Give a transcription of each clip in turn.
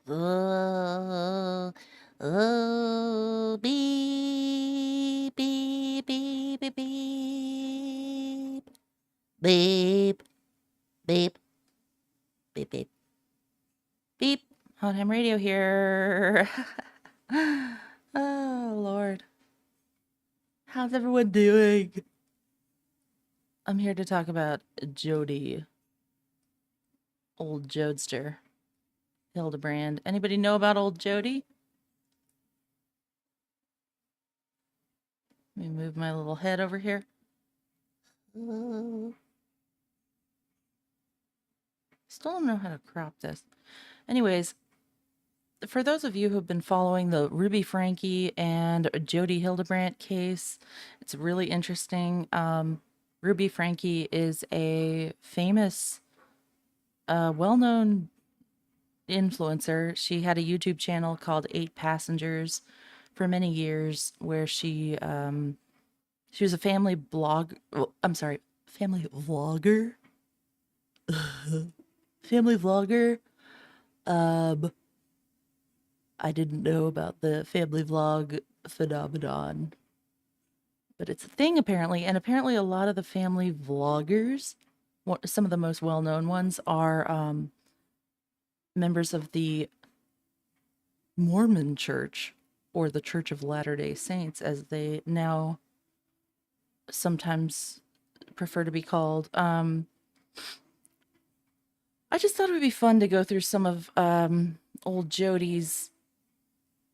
Oh, oh, beep, beep, beep, beep, beep, beep, beep, beep, beep, beep. Hot Ham Radio here. Oh, Lord. How's everyone doing? I'm here to talk about Jodi, old Jodester, Hildebrand. Anybody know about old Jodi? Let me move my little head over here. Still don't know how to crop this. Anyways, for those of you who've been following the Ruby Franke and Jodi Hildebrandt case, it's really interesting. Ruby Franke is a famous, well-known influencer. She had a YouTube channel called 8 Passengers for many years, where she was a family blog. Well, I'm sorry, family vlogger. Family vlogger. I didn't know about the family vlog phenomenon, but it's a thing apparently. And apparently, a lot of the family vloggers, some of the most well-known ones, are members of the Mormon Church, or the Church of Latter-day Saints, as they now sometimes prefer to be called. I just thought it would be fun to go through some of old Jodi's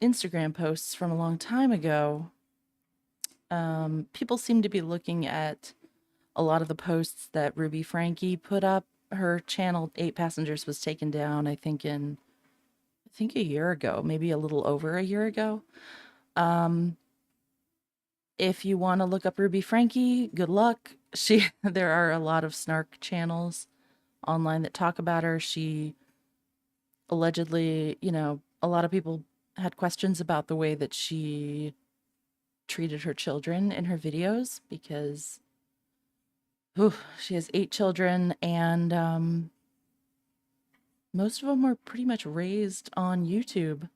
Instagram posts from a long time ago. People seem to be looking at a lot of the posts that Ruby Franke put up. Her channel 8 Passengers was taken down, I think a year ago, maybe a little over a year ago. If you want to look up Ruby Franke, good luck. There are a lot of snark channels online that talk about her. She allegedly, a lot of people had questions about the way that she treated her children in her videos, because she has 8 children, and most of them were pretty much raised on YouTube.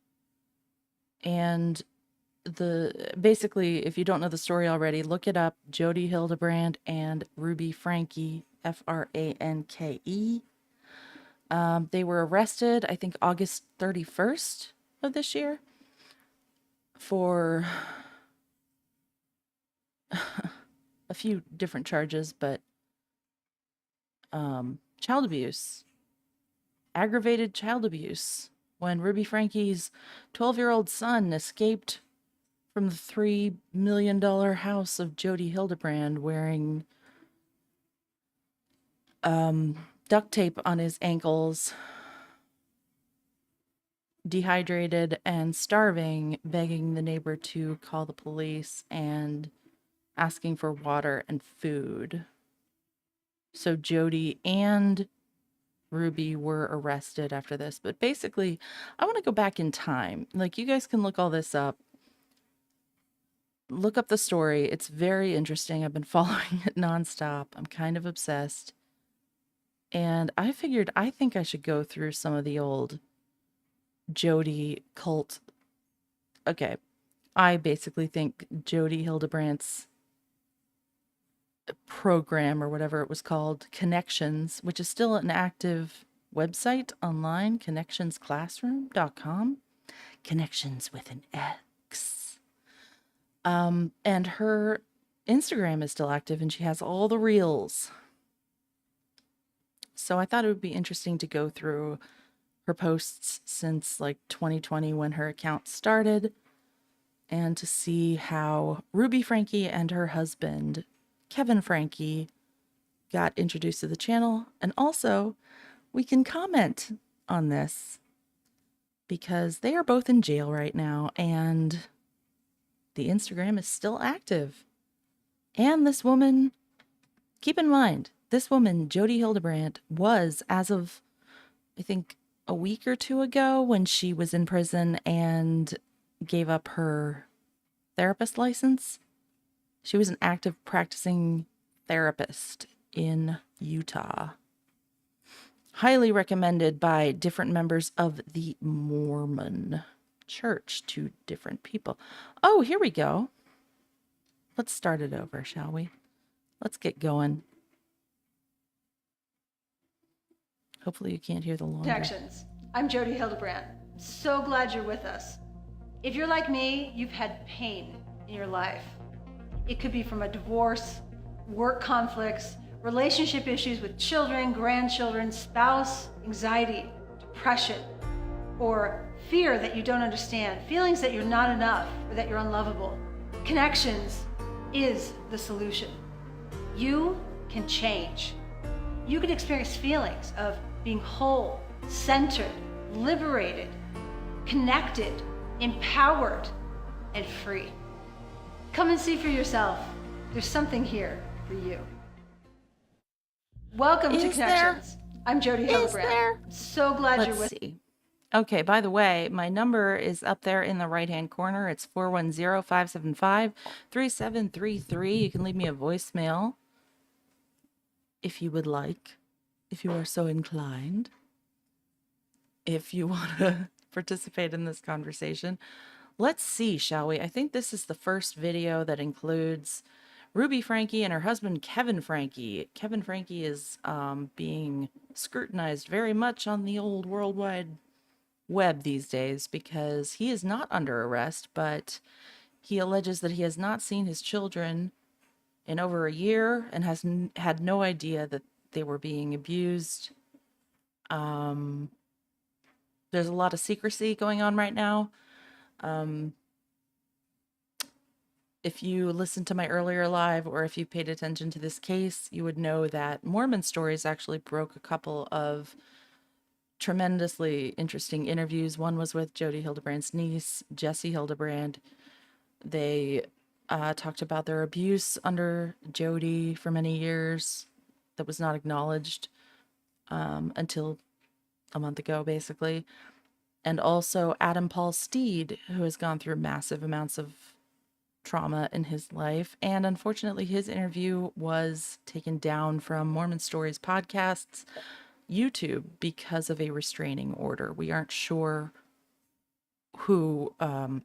And basically, if you don't know the story already, look it up. Jodi Hildebrandt and Ruby Franke, Franke. They were arrested, I think, August 31st of this year for a few different charges, but child abuse, aggravated child abuse, when Ruby Franke's 12-year-old son escaped from the $3 million house of Jodi Hildebrandt wearing duct tape on his ankles, dehydrated and starving, begging the neighbor to call the police and asking for water and food. So Jodi and Ruby were arrested after this. But basically, I want to go back in time. Like, you guys can look all this up. Look up the story. It's very interesting. I've been following it nonstop. I'm kind of obsessed. And I figured, I think I should go through some of the old Jodi cult. Okay. I basically think Jodi Hildebrandt's program, or whatever it was called, Connections, which is still an active website online, connectionsclassroom.com, connections with an X. And her Instagram is still active, and she has all the reels. So I thought it would be interesting to go through her posts since like 2020, when her account started, and to see how Ruby Franke and her husband, Kevin Franke, got introduced to the channel. And also, we can comment on this because they are both in jail right now, and the Instagram is still active. And this woman, keep in mind, this woman, Jodi Hildebrandt, was, as of, I think, a week or two ago, when she was in prison and gave up her therapist license, she was an active practicing therapist in Utah. highly recommended by different members of the Mormon church to different people. Oh, here we go. Let's start it over, shall we? Let's get going. Hopefully you can't hear the laundry. Connections. I'm Jodi Hildebrandt. So glad you're with us. If you're like me, you've had pain in your life. It could be from a divorce, work conflicts, relationship issues with children, grandchildren, spouse, anxiety, depression, or fear that you don't understand, feelings that you're not enough or that you're unlovable. Connections is the solution. You can change. You can experience feelings of being whole, centered, liberated, connected, empowered, and free. Come and see for yourself. There's something here for you. Welcome to Connections. I'm Jodi Hildebrandt. So glad you're with me. Okay, by the way, my number is up there in the right-hand corner. It's 410-575-3733. You can leave me a voicemail if you would like, if you are so inclined, if you want to participate in this conversation. Let's see, shall we? I think this is the first video that includes Ruby Franke and her husband, Kevin Franke. Kevin Franke is being scrutinized very much on the old worldwide web these days because he is not under arrest, but he alleges that he has not seen his children in over a year and has had no idea that they were being abused. There's a lot of secrecy going on right now. If you listened to my earlier live or if you paid attention to this case, you would know that Mormon Stories actually broke a couple of tremendously interesting interviews. One was with Jodi Hildebrandt's niece, Jodi Hildebrandt. They talked about their abuse under Jodi for many years that was not acknowledged until a month ago, basically. And also Adam Paul Steed, who has gone through massive amounts of trauma in his life. And unfortunately, his interview was taken down from Mormon Stories podcast's YouTube because of a restraining order. We aren't sure who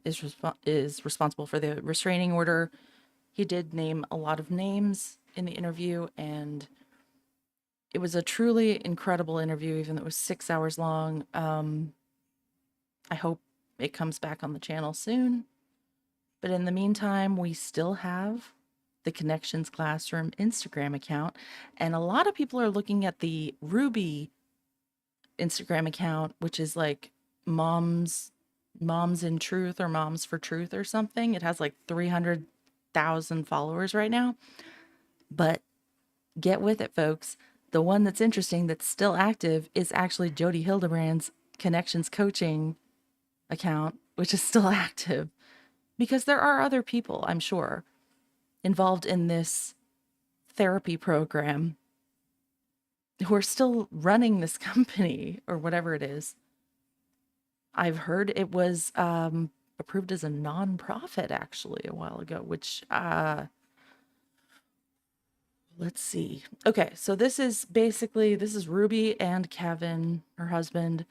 is responsible for the restraining order. He did name a lot of names in the interview, and it was a truly incredible interview, even though it was 6 hours long. I hope it comes back on the channel soon. But in the meantime, we still have the Connections Classroom Instagram account, and a lot of people are looking at the Ruby Instagram account, which is like Moms in Truth or Moms for Truth or something. It has like 300,000 followers right now. But get with it, folks. The one that's interesting, that's still active, is actually Jodi Hildebrandt's Connections Coaching account, which is still active. Because there are other people, I'm sure, involved in this therapy program who are still running this company or whatever it is. I've heard it was approved as a nonprofit actually a while ago, which let's see. Okay, so this is Ruby and Kevin, her husband.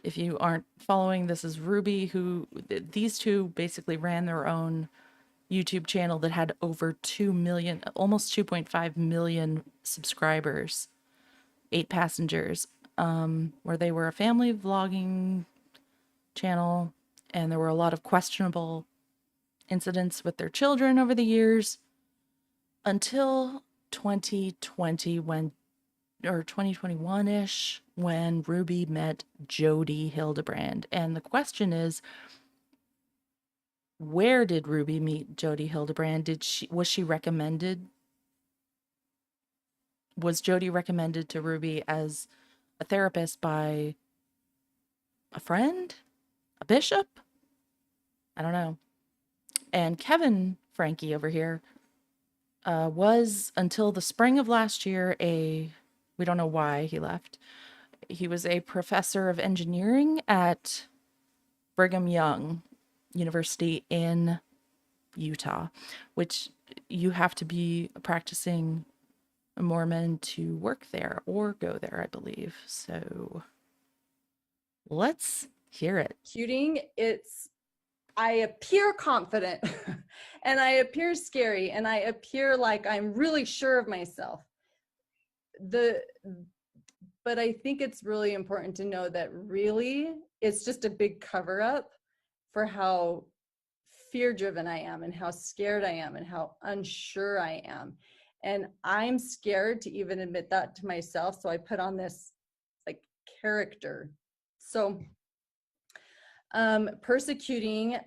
If you aren't following, this is Ruby, who these two basically ran their own YouTube channel that had over 2 million, almost 2.5 million subscribers, 8 passengers, where they were a family vlogging channel, and there were a lot of questionable incidents with their children over the years until 2020 or 2021-ish, when Ruby met Jodi Hildebrandt. And the question is, where did Ruby meet Jodi Hildebrandt? Was she recommended? Was Jodi recommended to Ruby as a therapist by a friend? A bishop? I don't know. And Kevin Franke over here was, until the spring of last year, we don't know why he left. He was a professor of engineering at Brigham Young University in Utah, which you have to be a practicing more men to work there or go there, I believe. So let's hear it. Executing, I appear confident and I appear scary and I appear like I'm really sure of myself. But I think it's really important to know that really it's just a big cover up for how fear driven I am and how scared I am and how unsure I am. And I'm scared to even admit that to myself. So I put on this like character. So persecuting,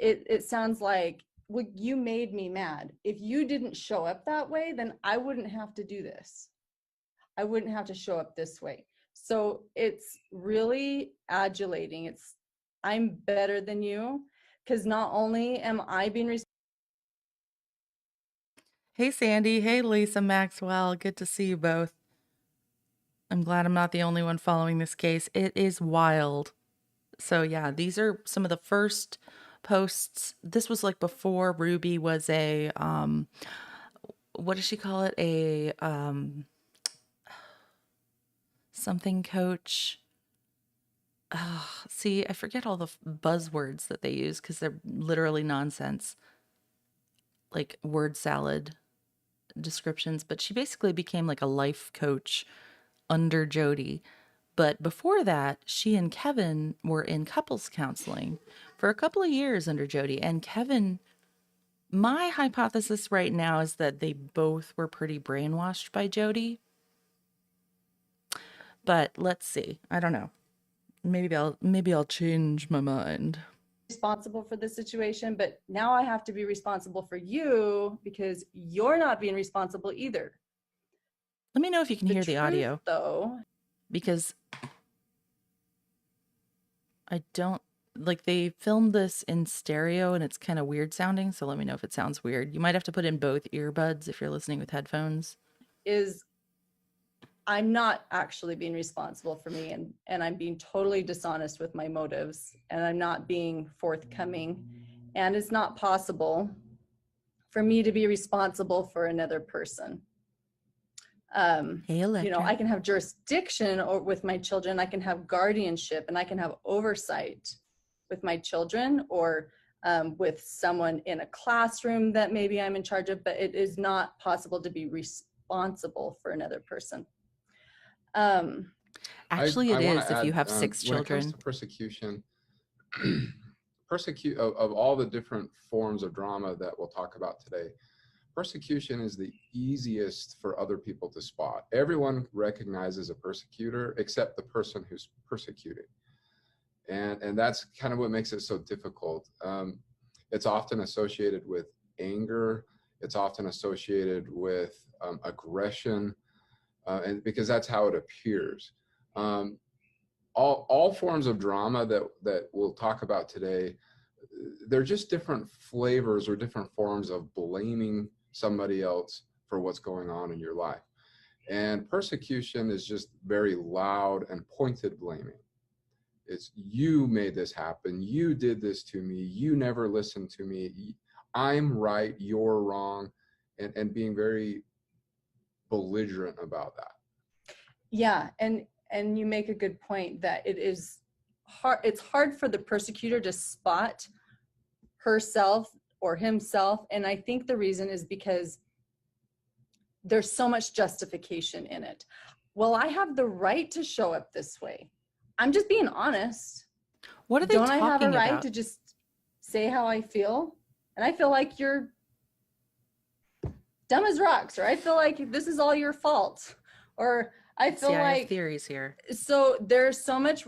it sounds like, well, you made me mad. If you didn't show up that way, then I wouldn't have to do this. I wouldn't have to show up this way. So it's really adulating. It's, I'm better than you, because not only am I being Hey, Sandy. Hey, Lisa Maxwell. Good to see you both. I'm glad I'm not the only one following this case. It is wild. So, yeah, these are some of the first posts. This was like before Ruby was a, what does she call it? A, something coach. See, I forget all the buzzwords that they use because they're literally nonsense, like word salad descriptions. But she basically became like a life coach under Jodi. But before that, she and Kevin were in couples counseling for a couple of years under Jodi. And Kevin, my hypothesis right now is that they both were pretty brainwashed by Jodi. But let's see. I don't know. Maybe I'll change my mind. responsible for the situation, but now I have to be responsible for you because you're not being responsible either. Let me know if you can hear the audio, though, because I don't like they filmed this in stereo and it's kind of weird sounding. So let me know if it sounds weird. You might have to put in both earbuds if you're listening with headphones. is I'm not actually being responsible for me, and I'm being totally dishonest with my motives, and I'm not being forthcoming, and it's not possible for me to be responsible for another person. Hey, Electra. You know, I can have jurisdiction with my children, I can have guardianship, and I can have oversight with my children or with someone in a classroom that maybe I'm in charge of, but it is not possible to be responsible for another person. Actually, it is if you have 6 when it children. comes to persecution, of all the different forms of drama that we'll talk about today, persecution is the easiest for other people to spot. Everyone recognizes a persecutor except the person who's persecuting. And that's kind of what makes it so difficult. It's often associated with anger. It's often associated with aggression, and because that's how it appears. All forms of drama that we'll talk about today, they're just different flavors or different forms of blaming somebody else for what's going on in your life. And persecution is just very loud and pointed blaming. It's, you made this happen, you did this to me, you never listened to me, I'm right, you're wrong, and being very belligerent about that. Yeah, and you make a good point that it is hard. It's hard for the persecutor to spot herself or himself, and I think the reason is because there's so much justification in it. Well, I have the right to show up this way. I'm just being honest. What are they Don't talking I have a right about? to just say how I feel? And I feel like you're dumb as rocks, or I feel like this is all your fault, or I feel See, I like have theories here. so there's so much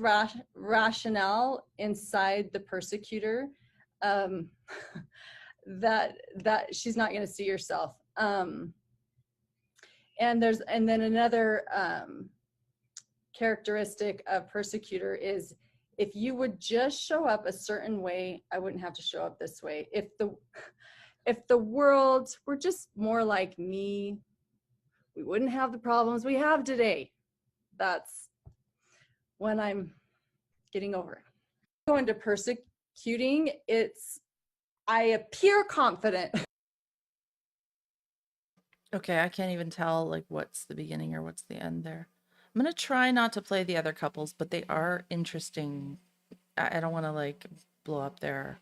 rationale inside the persecutor that she's not going to see herself. And then another characteristic of persecutor is, if you would just show up a certain way, I wouldn't have to show up this way. If the world were just more like me, we wouldn't have the problems we have today. That's when I'm getting over it. Going to persecuting, I appear confident. Okay, I can't even tell like what's the beginning or what's the end there. I'm gonna try not to play the other couples, but they are interesting. I don't want to like blow up their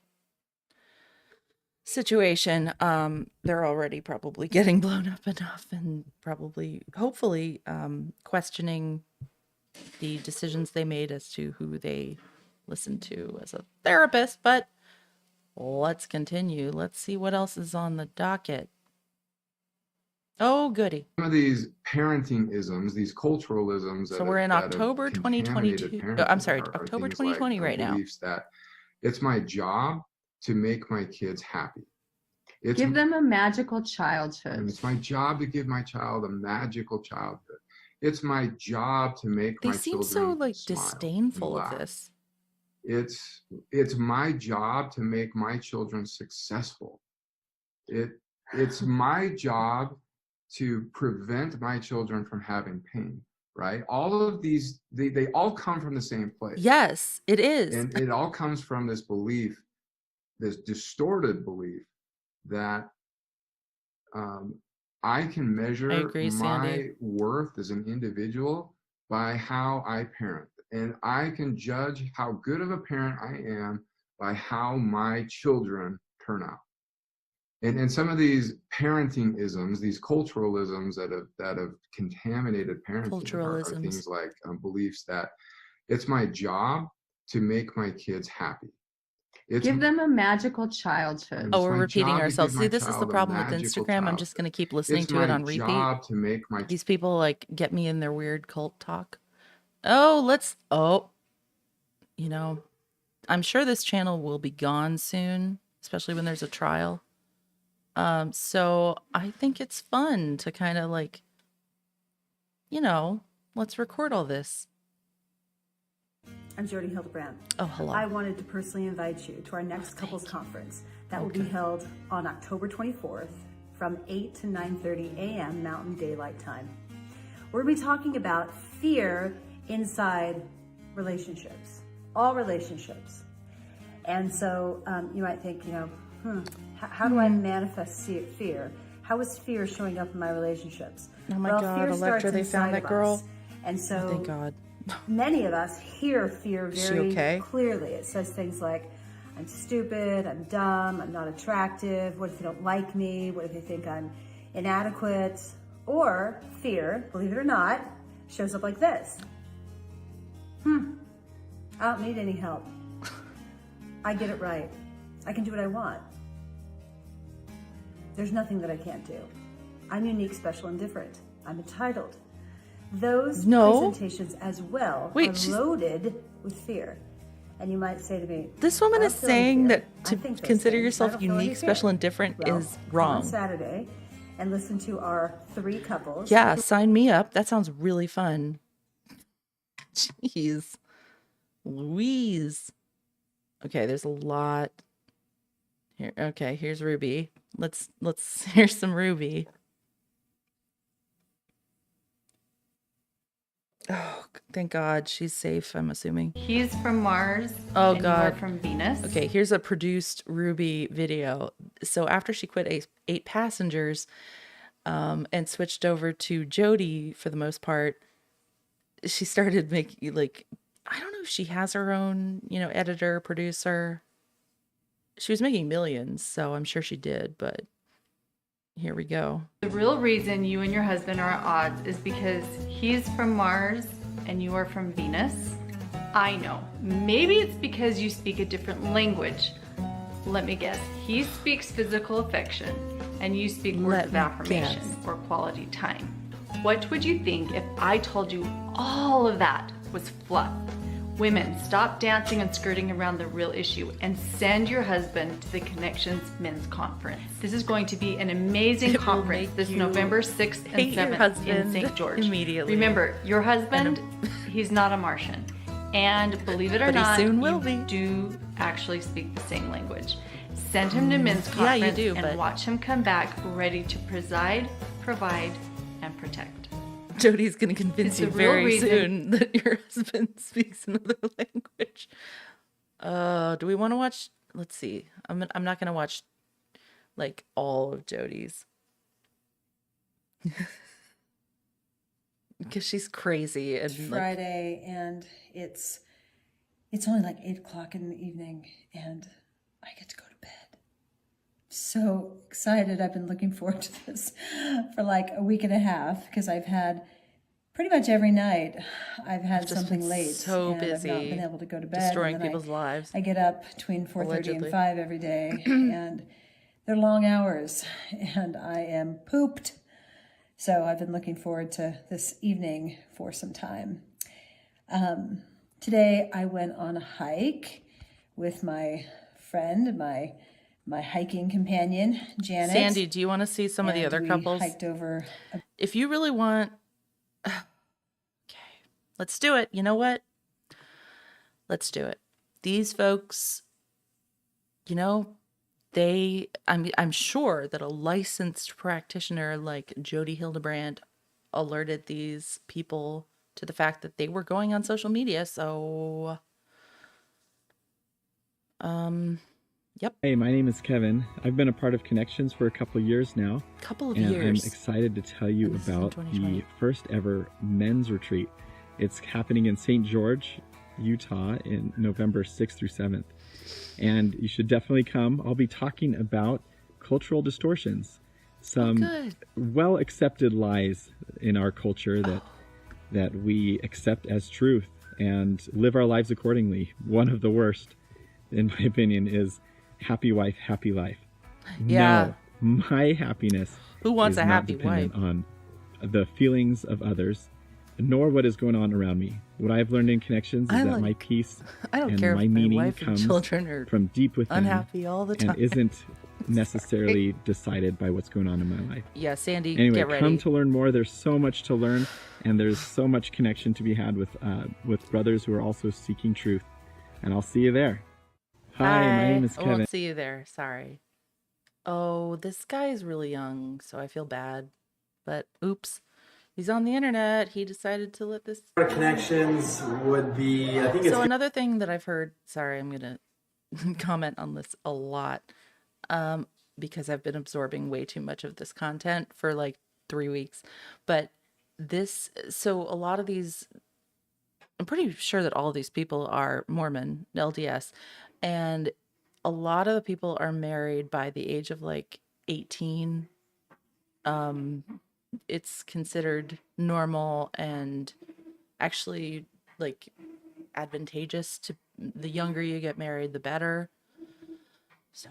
situation. They're already probably getting blown up enough and probably, hopefully, questioning the decisions they made as to who they listened to as a therapist. But let's continue. Let's see what else is on the docket. Oh, goody. Some of these parenting isms, these culturalisms So we're in that have October contaminated 2022. I'm parenting sorry, are October things like 2020 right now. beliefs that it's my job to make my kids happy. Give them a magical childhood. It's my job to give my child a magical childhood. It's my job to make They my seem children so like smile disdainful and of laugh. this. It's my job to make my children successful. It's my job to prevent my children from having pain, right? All of these, they all come from the same place. Yes, it is. And it all comes from this belief, this distorted belief that I can measure agree, my Sandy. worth as an individual by how I parent. And I can judge how good of a parent I am by how my children turn out. And some of these parenting isms, these culturalisms that have contaminated parenting are things like beliefs that it's my job to make my kids happy. Give them a magical childhood. Oh, we're repeating ourselves. See, this is the problem with Instagram. I'm just going to keep listening to it on repeat. It's my job to make my These people like get me in their weird cult talk. You know, I'm sure this channel will be gone soon, especially when there's a trial. So I think it's fun to kind of like, you know, let's record all this. I'm Jodi Hildebrandt. Oh, hello. I wanted to personally invite you to our next couples conference that will be held on October 24th from 8 to 9:30 a.m. Mountain Daylight Time. We're going to be talking about fear inside relationships, all relationships. And so you might think, how do I manifest fear? How is fear showing up in my relationships? Oh my God, fear starts Electra, they found inside that of girl. us. And so Oh, thank God. many of us hear fear very okay? clearly. It says things like, I'm stupid, I'm dumb, I'm not attractive, what if they don't like me, what if they think I'm inadequate? Or fear, believe it or not, shows up like this. I don't need any help. I get it right. I can do what I want. There's nothing that I can't do. I'm unique, special, and different. I'm entitled. Those presentations as well are loaded with fear. And you might say to me, this woman is saying that to consider things. yourself unique, special, and different is wrong. On Saturday and listen to our 3 couples. Yeah, sign me up. That sounds really fun. Jeez. Louise. Okay, there's a lot here. Okay, here's Ruby. Let's here's some Ruby. Oh, thank God she's safe, I'm assuming. He's from Mars. Oh, and God. You're from Venus. Okay, here's a produced Ruby video. So after she quit 8 Passengers and switched over to Jodi for the most part, she started making, like, I don't know if she has her own, editor, producer. She was making millions, so I'm sure she did, but here we go. The real reason you and your husband are at odds is because he's from Mars and you are from Venus. I know. Maybe it's because you speak a different language. Let me guess. He speaks physical affection and you speak words of affirmation or quality time. What would you think if I told you all of that was fluff? Women, stop dancing and skirting around the real issue and send your husband to the Connections Men's Conference. This is going to be an amazing conference this November 6th and 7th in St. George. Immediately. Remember, your husband, he's not a Martian. And believe it or not, you do actually speak the same language. Send him to Men's Conference and watch him come back ready to preside, provide, and protect. Jodi's going to convince you very soon that your husband speaks another language. Do we want to watch? Let's see. I'm not going to watch like all of Jodi's. Because she's crazy and like, Friday, and it's only like 8 o'clock in the evening, and I get to go to bed. So excited. I've been looking forward to this for like a week and a half, because I've had pretty much every night I've had just something been late, so and I've not been busy able to go to bed. destroying And then people's lives. I get up between 4:30 Allegedly. and 5 every day, and they're long hours, and I am pooped. So I've been looking forward to this evening for some time. Today I went on a hike with my friend, my hiking companion, Janet. Sandy, do you want to see some of the other we couples? hiked over. If you really want, okay, let's do it. You know what? Let's do it. These folks, you know, I'm sure that a licensed practitioner like Jodi Hildebrandt alerted these people to the fact that they were going on social media. So, yep. Hey, my name is Kevin. I've been a part of Connections for a couple of years now. Couple of and years. I'm excited to tell you This is in about 2020. the first ever men's retreat. It's happening in St. George, Utah in November 6th through 7th. And you should definitely come. I'll be talking about cultural distortions, some good. well accepted lies in our culture that we accept as truth and live our lives accordingly. One of the worst, in my opinion, is happy wife, happy life. Yeah. No, my happiness Who wants is a not happy dependent wife? on the feelings of others, nor what is going on around me. What I've learned in Connections is that my peace I don't and care my if my meaning wife and comes children are from deep within unhappy all the time. and isn't necessarily decided by what's going on in my life. Yeah, Sandy, Anyway, get ready. come to learn more. There's so much to learn, and there's so much connection to be had with brothers who are also seeking truth. And I'll see you there. Hi, my name is I Kevin. won't see you there. Sorry. Oh, this guy is really young, so I feel bad. But oops, he's on the internet. He decided to let this. Connections would be, I think it's So another thing that I've heard. Sorry, I'm gonna comment on this a lot, because I've been absorbing way too much of this content for like 3 weeks. But this, so a lot of these, I'm pretty sure that all of these people are Mormon, LDS, and a lot of the people are married by the age of like 18. It's considered normal and actually like advantageous to the younger you get married, the better. So,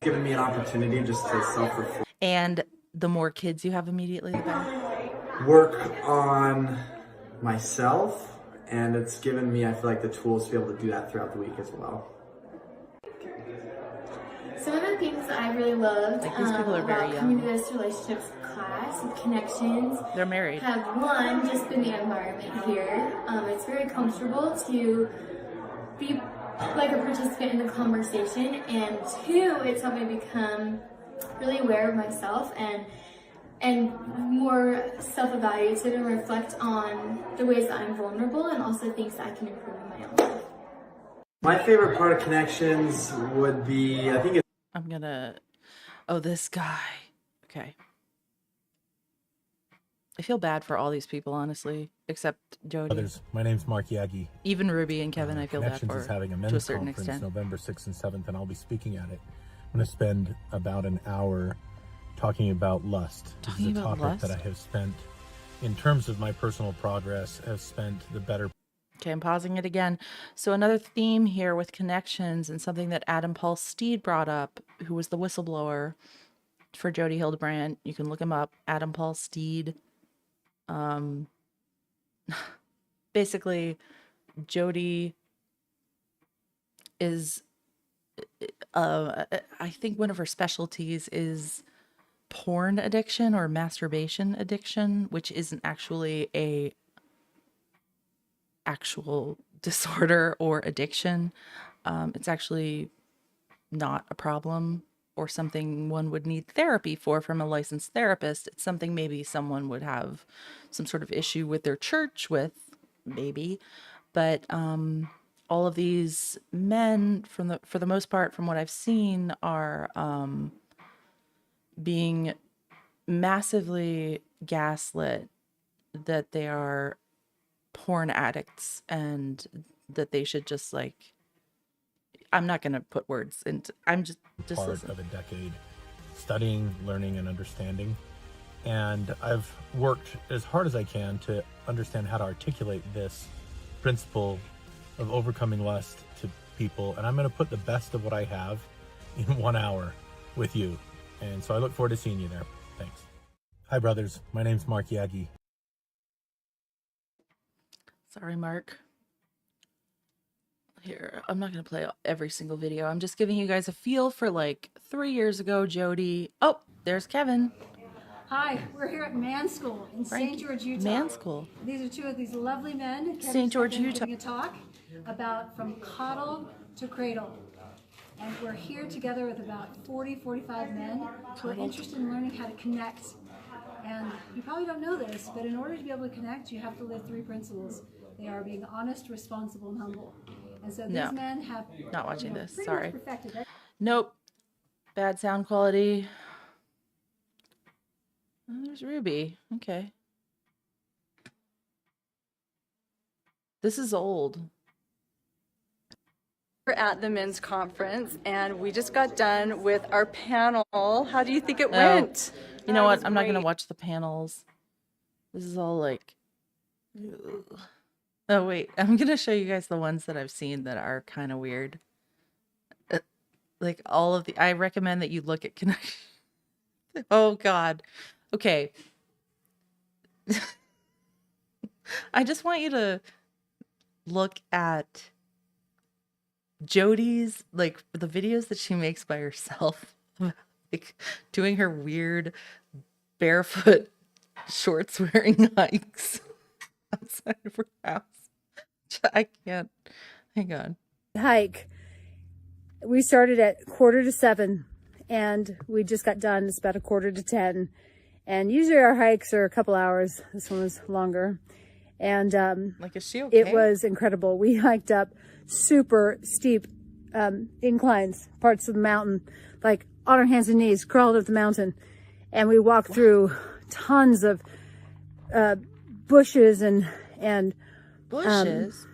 given me an opportunity just to self-reflect, and the more kids you have immediately, the better. work on myself, and it's given me, I feel like, the tools to be able to do that throughout the week as well. Some of the things that I really loved Like, these people are very about coming to young. this relationships class with Connections They're married. have one, just been the environment here. It's very comfortable to be like a participant in the conversation, and two, it's helped me become really aware of myself and more self-evaluative and reflect on the ways that I'm vulnerable and also things that I can improve in my own life. My favorite part of Connections would be, I think it's I'm gonna. Oh, this guy. Okay. I feel bad for all these people, honestly, except Jodi. Others. My name's Mark Yagi. Even Ruby and Kevin, I feel bad Connections for is having a to a men's certain conference extent. November 6th and 7th, and I'll be speaking at it. I'm going to spend about an hour talking about lust. Talking This is a about topic that lust? I have spent, in terms of my personal progress, have spent the better Okay, I'm pausing it again. So another theme here with Connections, and something that Adam Paul Steed brought up, who was the whistleblower for Jodi Hildebrandt. You can look him up, Adam Paul Steed. Basically, Jodi is, I think one of her specialties is porn addiction or masturbation addiction, which isn't actually a actual disorder or addiction. It's actually not a problem or something one would need therapy for from a licensed therapist. It's something maybe someone would have some sort of issue with their church with, maybe. But all of these men, for the most part, from what I've seen, are being massively gaslit that they are porn addicts and that they should just like, I'm not going to put words into, I'm just part listen. of a decade studying, learning, and understanding. And I've worked as hard as I can to understand how to articulate this principle of overcoming lust to people. And I'm going to put the best of what I have in 1 hour with you. And so I look forward to seeing you there. Thanks. Hi, brothers. My name's Mark Yagi. Sorry, Mark. Here, I'm not going to play every single video. I'm just giving you guys a feel for like 3 years ago, Jodi. Oh, there's Kevin. Hi, we're here at Man School in St. George, Utah. Man School. These are two of these lovely men. St. George, Utah. Giving a talk about from coddle to cradle. And we're here together with about 40, 45 men who are interested in learning how to connect. And you probably don't know this, but in order to be able to connect, you have to live 3 principles. They are being honest, responsible, and humble. And so these men have not watching this. pretty Sorry. much perfected it. Nope. Bad sound quality. Oh, there's Ruby. Okay. This is old. We're at the men's conference and we just got done with our panel. How do you think it went? You know what? I'm not going to watch the panels. This is all like... Ugh. Oh, wait. I'm going to show you guys the ones that I've seen that are kind of weird. Like all of the... I recommend that you look at connection. Oh, God. Okay. I just want you to look at Jodi's, like, the videos that she makes by herself, like doing her weird barefoot shorts wearing hikes outside of her house. I can't. Hang on. Hike. We started at 6:45 and we just got done. It's about 9:45. And usually our hikes are a couple hours. This one was longer. And like, is she okay? It was incredible. We hiked up super steep inclines, parts of the mountain, like on our hands and knees, crawled up the mountain. And we walked through tons of bushes and bushes,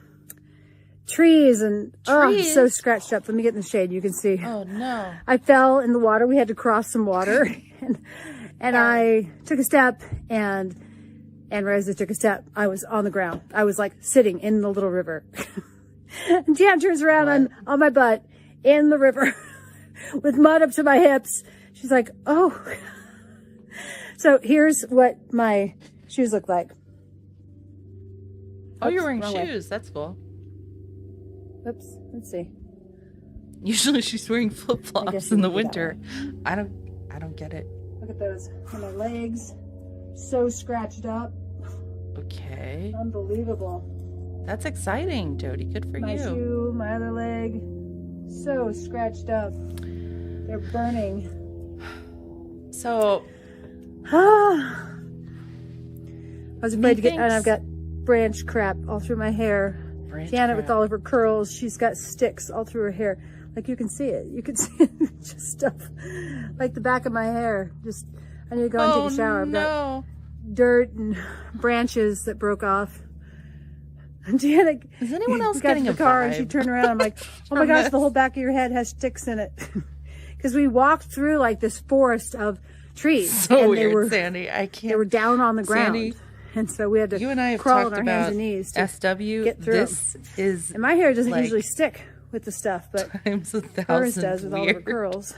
trees, and oh, I'm so scratched up. Let me get in the shade. You can see. Oh no! I fell in the water. We had to cross some water, and I took a step, and right as I took a step, I was on the ground. I was like sitting in the little river. And Jan turns around. I'm on my butt in the river with mud up to my hips. She's like, "Oh." So here's what my shoes look like. Oh, you're wearing shoes. That's cool. Oops. Let's see. Usually she's wearing flip-flops in the winter. I don't get it. Look at those. And my legs. So scratched up. Okay. Unbelievable. That's exciting, Jodi. Good for My you. shoe, my other leg. So scratched up. They're burning. So I was afraid to get, and I've got branch crap all through my hair. Janet with all of her curls, she's got sticks all through her hair. Like, you can see it. You can see it. Just stuff like the back of my hair. Just, I need to go and take a shower. I've got dirt and branches that broke off. And Janet, is anyone else got getting to a the car vibe? And she turned around. I'm like, oh my gosh, the whole back of your head has sticks in it. Because we walked through like this forest of trees. So and weird, they were, Sandy. I can't. They were down on the ground. Sandy, and so we had to you and I have crawl talked on our hands about and knees to SW. get through. This is, and my hair doesn't like, usually stick with the stuff, but times 1,000 hers does with all of her weird. curls.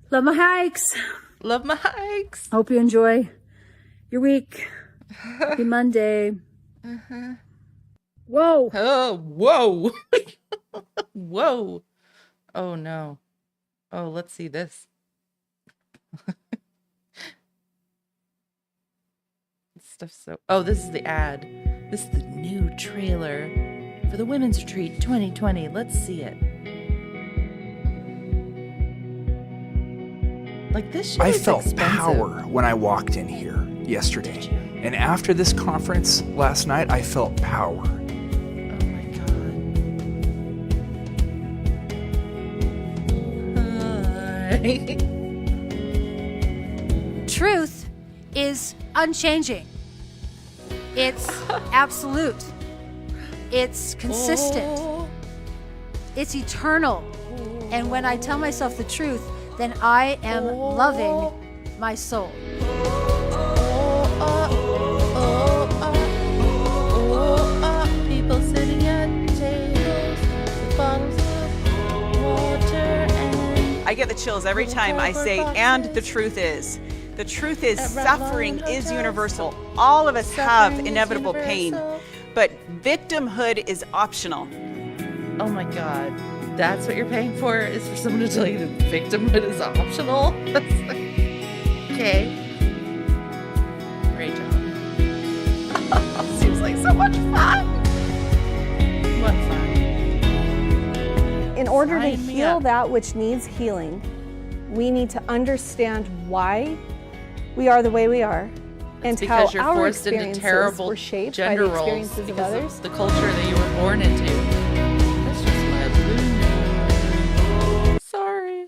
Love my hikes. Love my hikes. Hope you enjoy your week. Happy Monday. Whoa. Oh, whoa. Whoa. Oh, no. Oh, let's see this. Stuff's so... Oh, this is the ad. This is the new trailer for the Women's Retreat 2020. Let's see it. Like, this shit I is felt expensive. power when I walked in here yesterday. And after this conference last night, I felt power. Oh my God. Truth is unchanging. It's absolute. It's consistent. It's eternal. And when I tell myself the truth, then I am loving my soul. People sitting at tables with bottles of water and... I get the chills every time I say, and the truth is. The truth is, suffering is universal. All of us have inevitable pain, but victimhood is optional. Oh my God. That's what you're paying for, is for someone to tell you that victimhood is optional? That's like, okay. Great job. Seems like so much fun. What fun? In order to Sign me heal up. that which needs healing, we need to understand why we are the way we are, and how Because you're our forced into experiences terrible were shaped by gender the roles experiences of because others. of the culture that you were born into. That's just my blue. Sorry.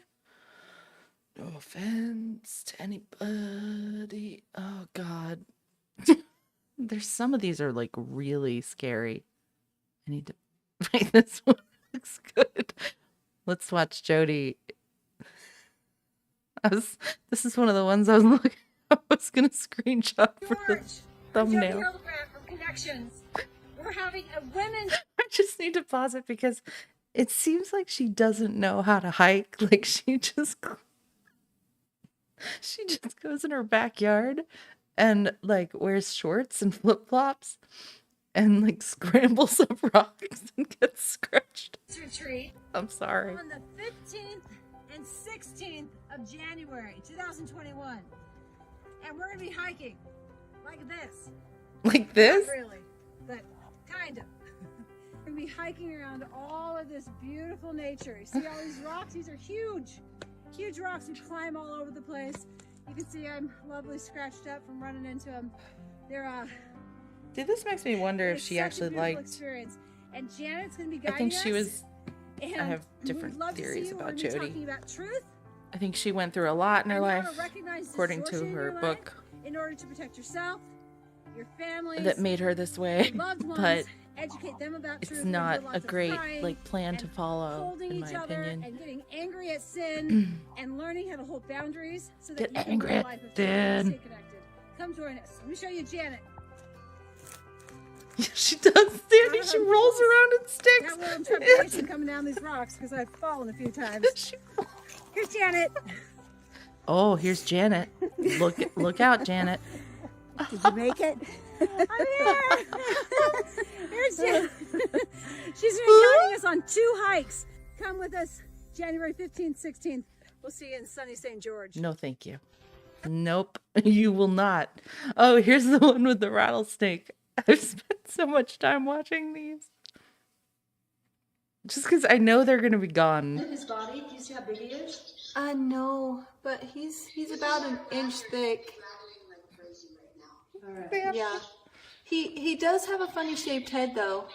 No offense to anybody. Oh God. There's some of these are like really scary. I need to wait, this one looks good. Let's watch Jodi. This is one of the ones I was gonna screenshot for the thumbnail. Jodi Hildebrandt from Connections. We're having a women's... I just need to pause it because it seems like she doesn't know how to hike. Like she just goes in her backyard and like wears shorts and flip-flops and like scrambles up rocks and gets scratched. retreat I'm sorry. on the 15th and 16th of January 2021. And we're going to be hiking like this. Like this? Not really, but kind of. We're going to be hiking around all of this beautiful nature. You see all these rocks? These are huge, huge rocks. We climb all over the place. You can see I'm lovely scratched up from running into them. They're Dude, this makes me wonder if it's she such a actually beautiful liked. experience. And Janet's going to be I guiding think she us. was. And I have we'd different love to see theories you. about We're gonna be Jodi. talking about truth I think she went through a lot in her and how life, to recognize according to distortion in her your life book, in order to protect yourself, your family, that made her this way. your loved ones, But educate them about truth, it's and not do a lots of great crying like plan to and follow, holding in my each other opinion. and getting angry at sin and learning how to hold boundaries so that Get you angry can live at a life of truth sin. and stay connected. Come join us. Let me show you Janet. She does, Danny. She rolls around in sticks. Got a little trepidation coming down these rocks because I've fallen a few times. Here's Janet. Oh, here's Janet. Look out, Janet. Did you make it? I'm here. Here's Janet. She's been guiding us on 2 hikes. Come with us January 15th, 16th. We'll see you in sunny St. George. No, thank you. Nope, you will not. Oh, here's the one with the rattlesnake. I've spent so much time watching these. Just because I know they're going to be gone. His body, do you see how big he is? No, but he's about an inch thick. Yeah. He does have a funny shaped head though.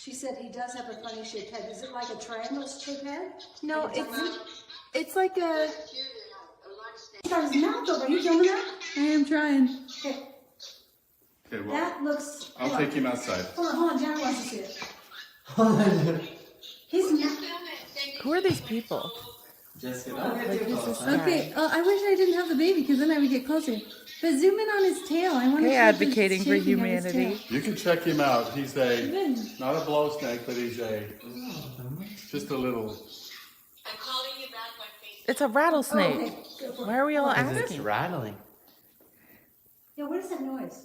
She said he does have a funny shaped head. Is it like a triangle shaped head? No, Like it's like a... He's got his mouth over. Are you filming that? I am trying. Okay. Okay, well, That looks... I'll take him outside. Hold on. Janet wants to see it. His mouth... Who are these people? Jessica, Like, who's this guy? Okay, I wish I didn't have the baby because then I would get closer. But zoom in on his tail. I want to Hey, advocating for humanity. You can check him out. He's not a blow snake, but he's just a little... It's a rattlesnake. Why are we all It's asking? rattling. Yeah, what is that noise?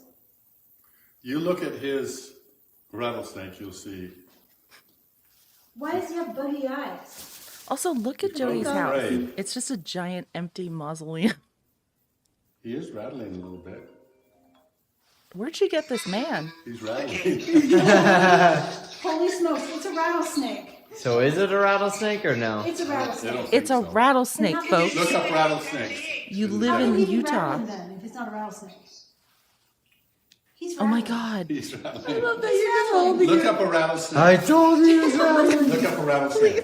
You look at his rattlesnake, you'll see. Why does he have buggy eyes? Also, look at Jodi's He's house. afraid. It's just a giant empty mausoleum. He is rattling a little bit. Where'd she get this man? He's rattling. Holy smokes, it's a rattlesnake. So is it a rattlesnake or no? It's a rattlesnake. It's a rattlesnake, Then how folks. Look up rattlesnakes. You How live can in he be Utah. rattling then if it's not a rattlesnake? He's Oh my rattling. God. He's rattling. I love that you're just holding Look it. up a rattlesnake. I told you it was rattling. Look up a rattlesnake.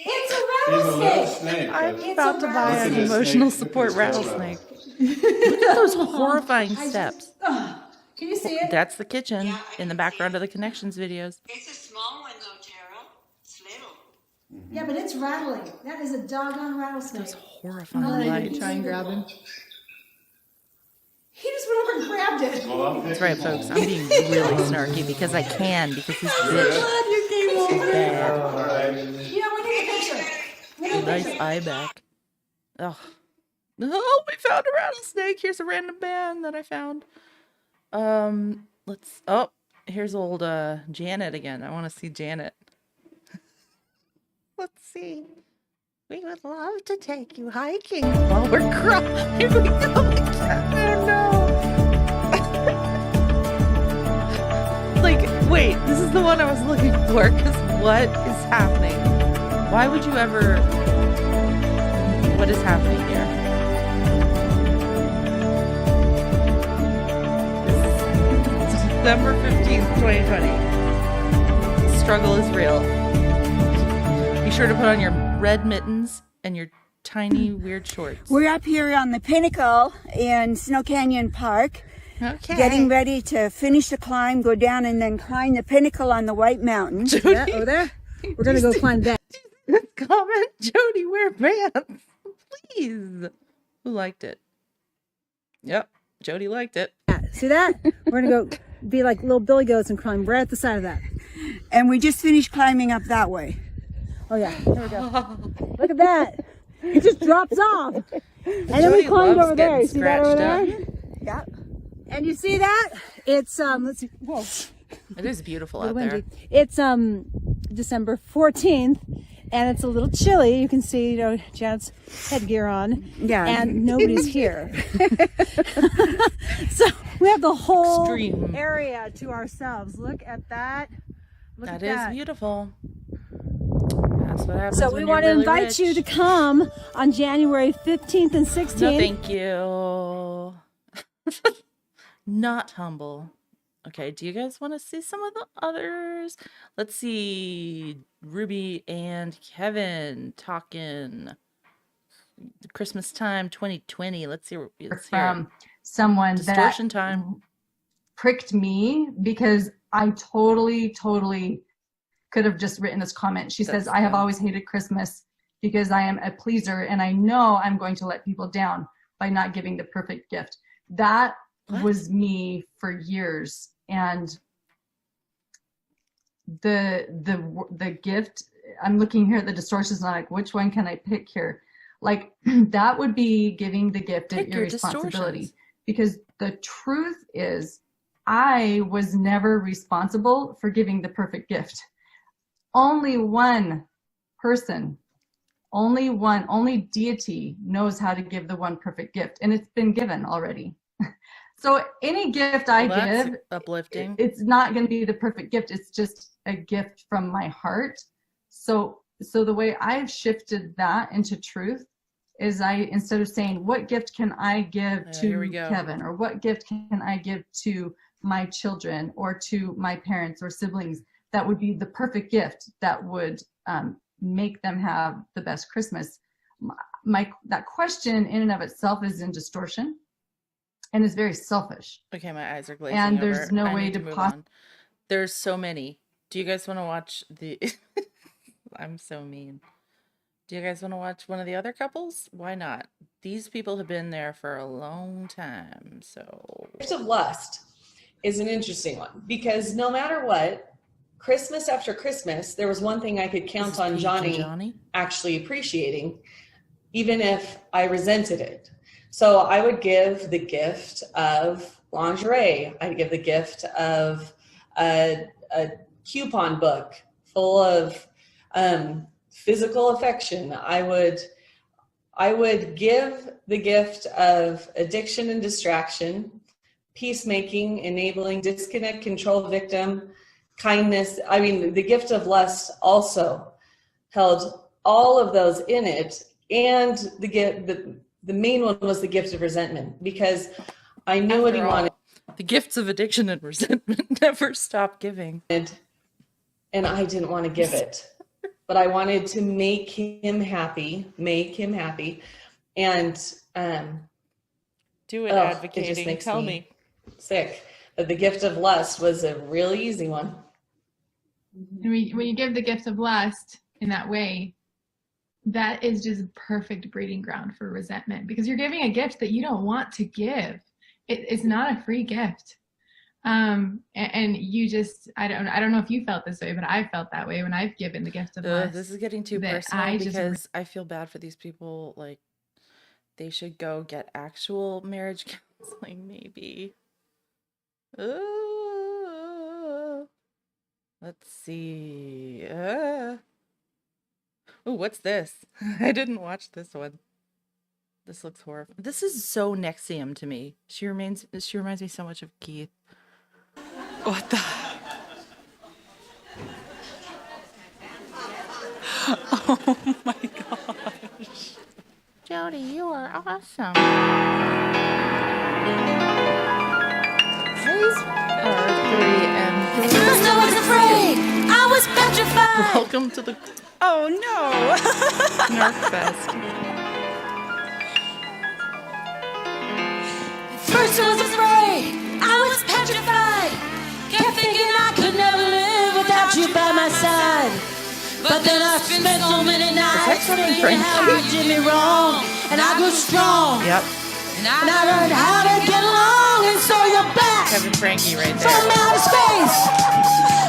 It's a He's a little rattlesnake. snake. I'm but about to buy Look an at his emotional snake. support Look at his tail rattlesnake. Look at those horrifying steps. Can you see it? That's the kitchen in the background of the Connections videos. It's a small one though, Tara. It's little. Yeah, but it's rattling. That is a doggone rattlesnake. Those horrifying Oh, lights. try and grab him. He just went over and grabbed it. That's right, folks. I'm being really snarky because I can, because he's bitch. God, you came over. Bad. You know, we need a picture. We need a Nice picture. eye back. Oh, we found a rattlesnake. Here's a random band that I found. Here's old Janet again. I want to see Janet. Let's see. We would love to take you hiking while we're crying. Here we go again. Oh no. Like, wait, this is the one I was looking for, because what is happening? Why would you ever... What is happening here? This is December 15th, 2020. Struggle is real. Be sure to put on your red mittens and your tiny weird shorts. We're up here on the pinnacle in Snow Canyon Park. Okay. Getting ready to finish the climb, go down, and then climb the pinnacle on the White Mountain. Yeah, over there. We're going to go climb that. Comment, Jodi, wear pants. Please. Who liked it? Yep, Jodi liked it. See that? We're going to go be like little billy goats and climb right at the side of that. And we just finished climbing up that way. Oh yeah, there we go. Look at that. It just drops off. And then we Jodi climbed loves over there. You getting see that over there? scratched Yep. And you see that? It's let's see. Whoa. It is beautiful A out little there. windy. It's December 14th, and it's a little chilly. You can see, you know, Janet's headgear on. Yeah. And nobody's here. So we have the whole Extreme. area to ourselves. Look at that. Look That at is that. beautiful. That's what happens So when we you're want to really invite rich. you to come on January 15th and 16th. No, thank you. Not humble. Okay, do you guys want to see some of the others? Let's see. Ruby and Kevin talking Christmas time 2020. Let's see. Let's hear From someone distortion that time. pricked me because I totally could have just written this comment. She says, I have always hated Christmas because I am a pleaser and I know I'm going to let people down by not giving the perfect gift. That was me for years. And the gift, I'm looking here at the distortions and I'm like, which one can I pick here? Like that would be giving the gift of Pick your irresponsibility. distortions. Because the truth is I was never responsible for giving the perfect gift. Only one person, only deity knows how to give the one perfect gift. And it's been given already. So any gift I That's give, uplifting. it's not going to be the perfect gift. It's just a gift from my heart. So the way I've shifted that into truth is instead of saying, what gift can I give to Kevin, or what gift can I give to my children or to my parents or siblings, that would be the perfect gift that would make them have the best Christmas. That question in and of itself is in distortion. And it's very selfish. Okay, my eyes are glazing And over. there's no I way need to move pos- on. There's so many. Do you guys want to watch the... I'm so mean. Do you guys want to watch one of the other couples? Why not? These people have been there for a long time, so... Gift of lust is an interesting one because no matter what, Christmas after Christmas, there was one thing I could count on Johnny actually appreciating, even if I resented it. So I would give the gift of lingerie. I'd give the gift of a coupon book full of physical affection. I would give the gift of addiction and distraction, peacemaking, enabling, disconnect, control, victim, kindness. I mean, the gift of lust also held all of those in it, and the main one was the gift of resentment, because I knew what he wanted. The gifts of addiction and resentment never stop giving. And I didn't want to give it, but I wanted to make him happy. And Do it, It just advocating. makes Tell me. sick. But the gift of lust was a really easy one. And when you give the gift of lust in that way, that is just perfect breeding ground for resentment, because you're giving a gift that you don't want to give. It's not a free gift. And you just, I don't know if you felt this way, but I felt that way when I've given the gift of lust. This is getting too personal because I feel bad for these people. Like, they should go get actual marriage counseling, maybe. Let's see. Oh, what's this? I didn't watch this one. This looks horrible. This is so Nexium to me. She reminds me so much of Keith. What the? Oh my gosh. Jodi, you are awesome. These are 3 and 3. First I was afraid, I was petrified. Welcome to the Oh no. Snarkfest. First I was afraid, I was petrified. Kept thinking I could never live without you by my side. But then I spent so many nights thinking how you did me wrong. And I grew strong. Yep. And I learned how to get along. And so you're back Kevin Franke right there. from outer space.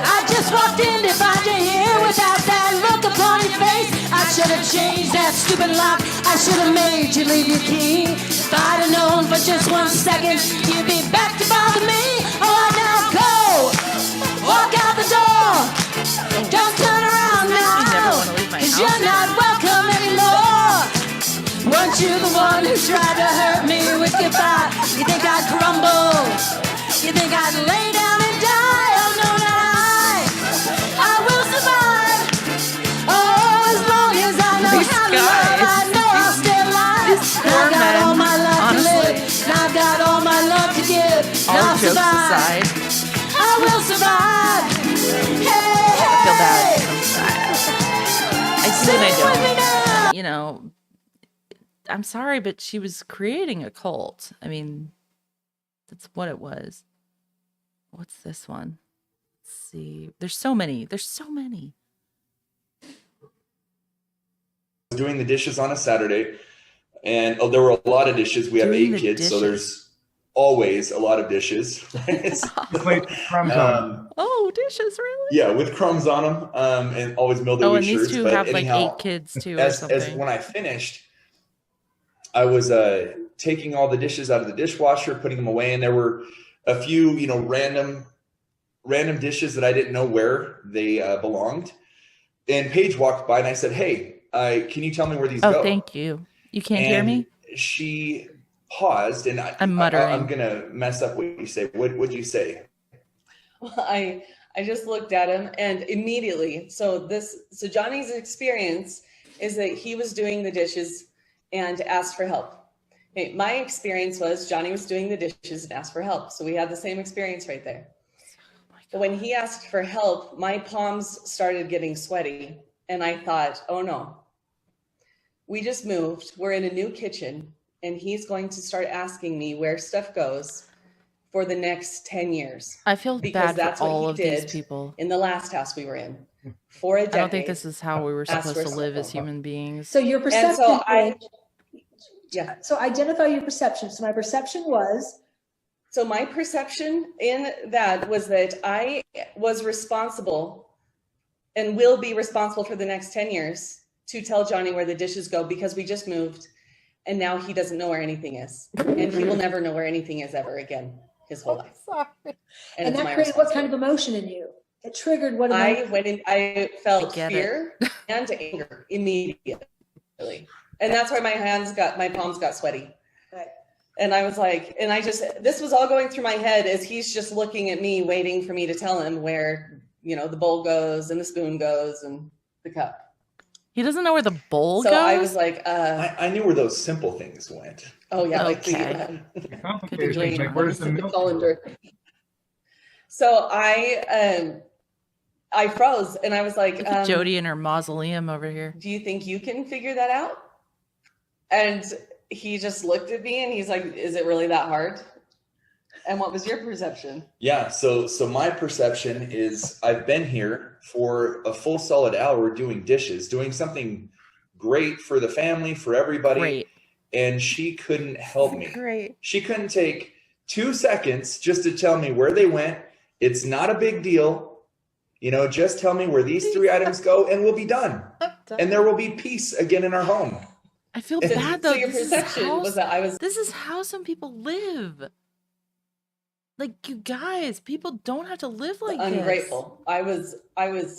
I just walked in to find you here without that look upon your face. I should have changed that stupid lock. I should have made you leave your key. If I'd have known for just 1 second you'd be back to bother me. Oh, now go. Walk out the door. Don't turn around now. Cause you're not welcome anymore. Weren't you the one who tried to hurt me with goodbye? You think I'd crumble? You think I'd lay down and die? Oh no, not I will survive. Oh, as long as I know how to love, I know I'll stay alive. I've got all my life to live, and I've got all my love to give. All jokes aside, I will survive. I feel bad. I do and I don't. You know, I'm sorry, but she was creating a cult. I mean, that's what it was. What's this one? Let's see. There's so many. Doing the dishes on a Saturday, and there were a lot of dishes. We have 8 kids, so there's always a lot of dishes. Right? Oh, dishes, really? Yeah, with crumbs on them, and always mildewy Oh, and shirts. these two but have anyhow, like 8 kids too, or as something. when I finished, I was taking all the dishes out of the dishwasher, putting them away, and there were a few, random dishes that I didn't know where they belonged. And Paige walked by, and I said, "Hey, can you tell me where these go?" Oh, thank you. You can't hear me? She paused, and I'm muttering. I'm gonna mess up what you say. What'd you say? Well, I just looked at him, and immediately, so Johnny's experience is that he was doing the dishes and asked for help. Okay, my experience was Johnny was doing the dishes and asked for help. So we had the same experience right there. But when he asked for help, my palms started getting sweaty. And I thought, oh no, we just moved. We're in a new kitchen. And he's going to start asking me where stuff goes for the next 10 years. I feel because bad that's for what all he of did these people. in the last house we were in. For a decade. I don't think this is how we were Asked supposed for to live as stuff. human beings. So your perception. Yeah. So identify your perception. So my perception was. So my perception in that was that I was responsible and will be responsible for the next 10 years to tell Johnny where the dishes go because we just moved and now he doesn't know where anything is. And he will never know where anything is ever again his whole life. And it's that my created what kind of emotion in you? It triggered what emotion? I felt fear and anger immediately. And that's why my palms got sweaty. Right. And I was like, this was all going through my head as he's just looking at me, waiting for me to tell him where, the bowl goes and the spoon goes and the cup. He doesn't know where the bowl So goes? I was like, I knew where those simple things went. oh yeah, Okay. like Complications, like where's the milk? colander. So I froze and I was like, Look at Jodi in her mausoleum over here. do you think you can figure that out? And he just looked at me and he's like, is it really that hard? And what was your perception? Yeah, so my perception is I've been here for a full solid hour doing dishes, doing something great for the family, for everybody. Great. And she couldn't help me. Great. She couldn't take 2 seconds just to tell me where they went. It's not a big deal. You know, just tell me where these 3 items go and we'll be done. And there will be peace again in our home. I feel bad though. So your perception was that I was... This is how some people live. Like, you guys, people don't have to live like ungrateful. I was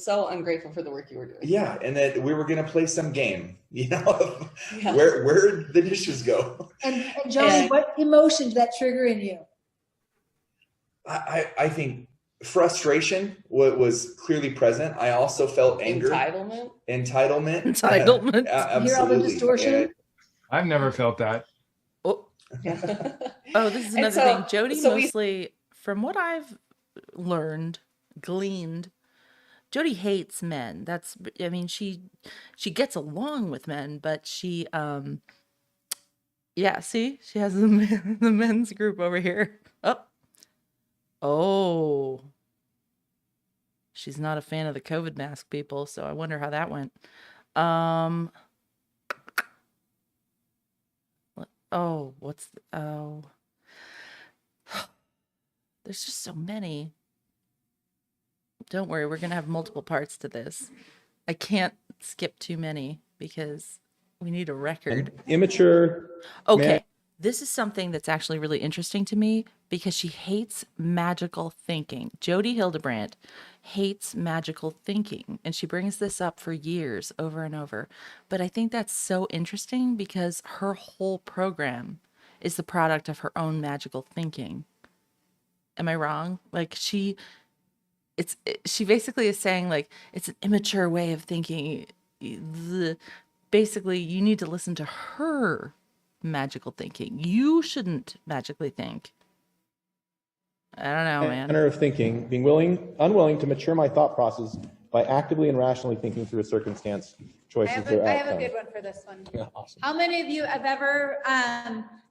so ungrateful for the work you were doing. Yeah, and that we were gonna play some game, you know, where the dishes go. And Johnny, what emotion did that trigger in you? I think frustration was clearly present. I also felt anger. Entitlement. Absolutely. Hear all the distortion? I've never felt that. Oh, this is another thing. Jodi mostly, from what I've learned, gleaned, Jodi hates men. That's, I mean, she gets along with men, but she, yeah, see, she has the men's group over here. Oh, she's not a fan of the COVID mask people, so I wonder how that went. Oh, there's just so many. Don't worry, we're gonna have multiple parts to this. I can't skip too many because we need a record. Immature. Okay, man. this is something that's actually really interesting to me because she hates magical thinking. Jodi Hildebrandt hates magical thinking, and she brings this up for years over and over. But I think that's so interesting because her whole program is the product of her own magical thinking. Am I wrong? Like, she basically is saying, like, it's an immature way of thinking. Basically, you need to listen to her magical thinking. You shouldn't magically think. I don't know, man. Manner of thinking, being unwilling to mature my thought process by actively and rationally thinking through a circumstance, choices, or outcome. I have a good one for this one. Yeah, awesome. How many of you have ever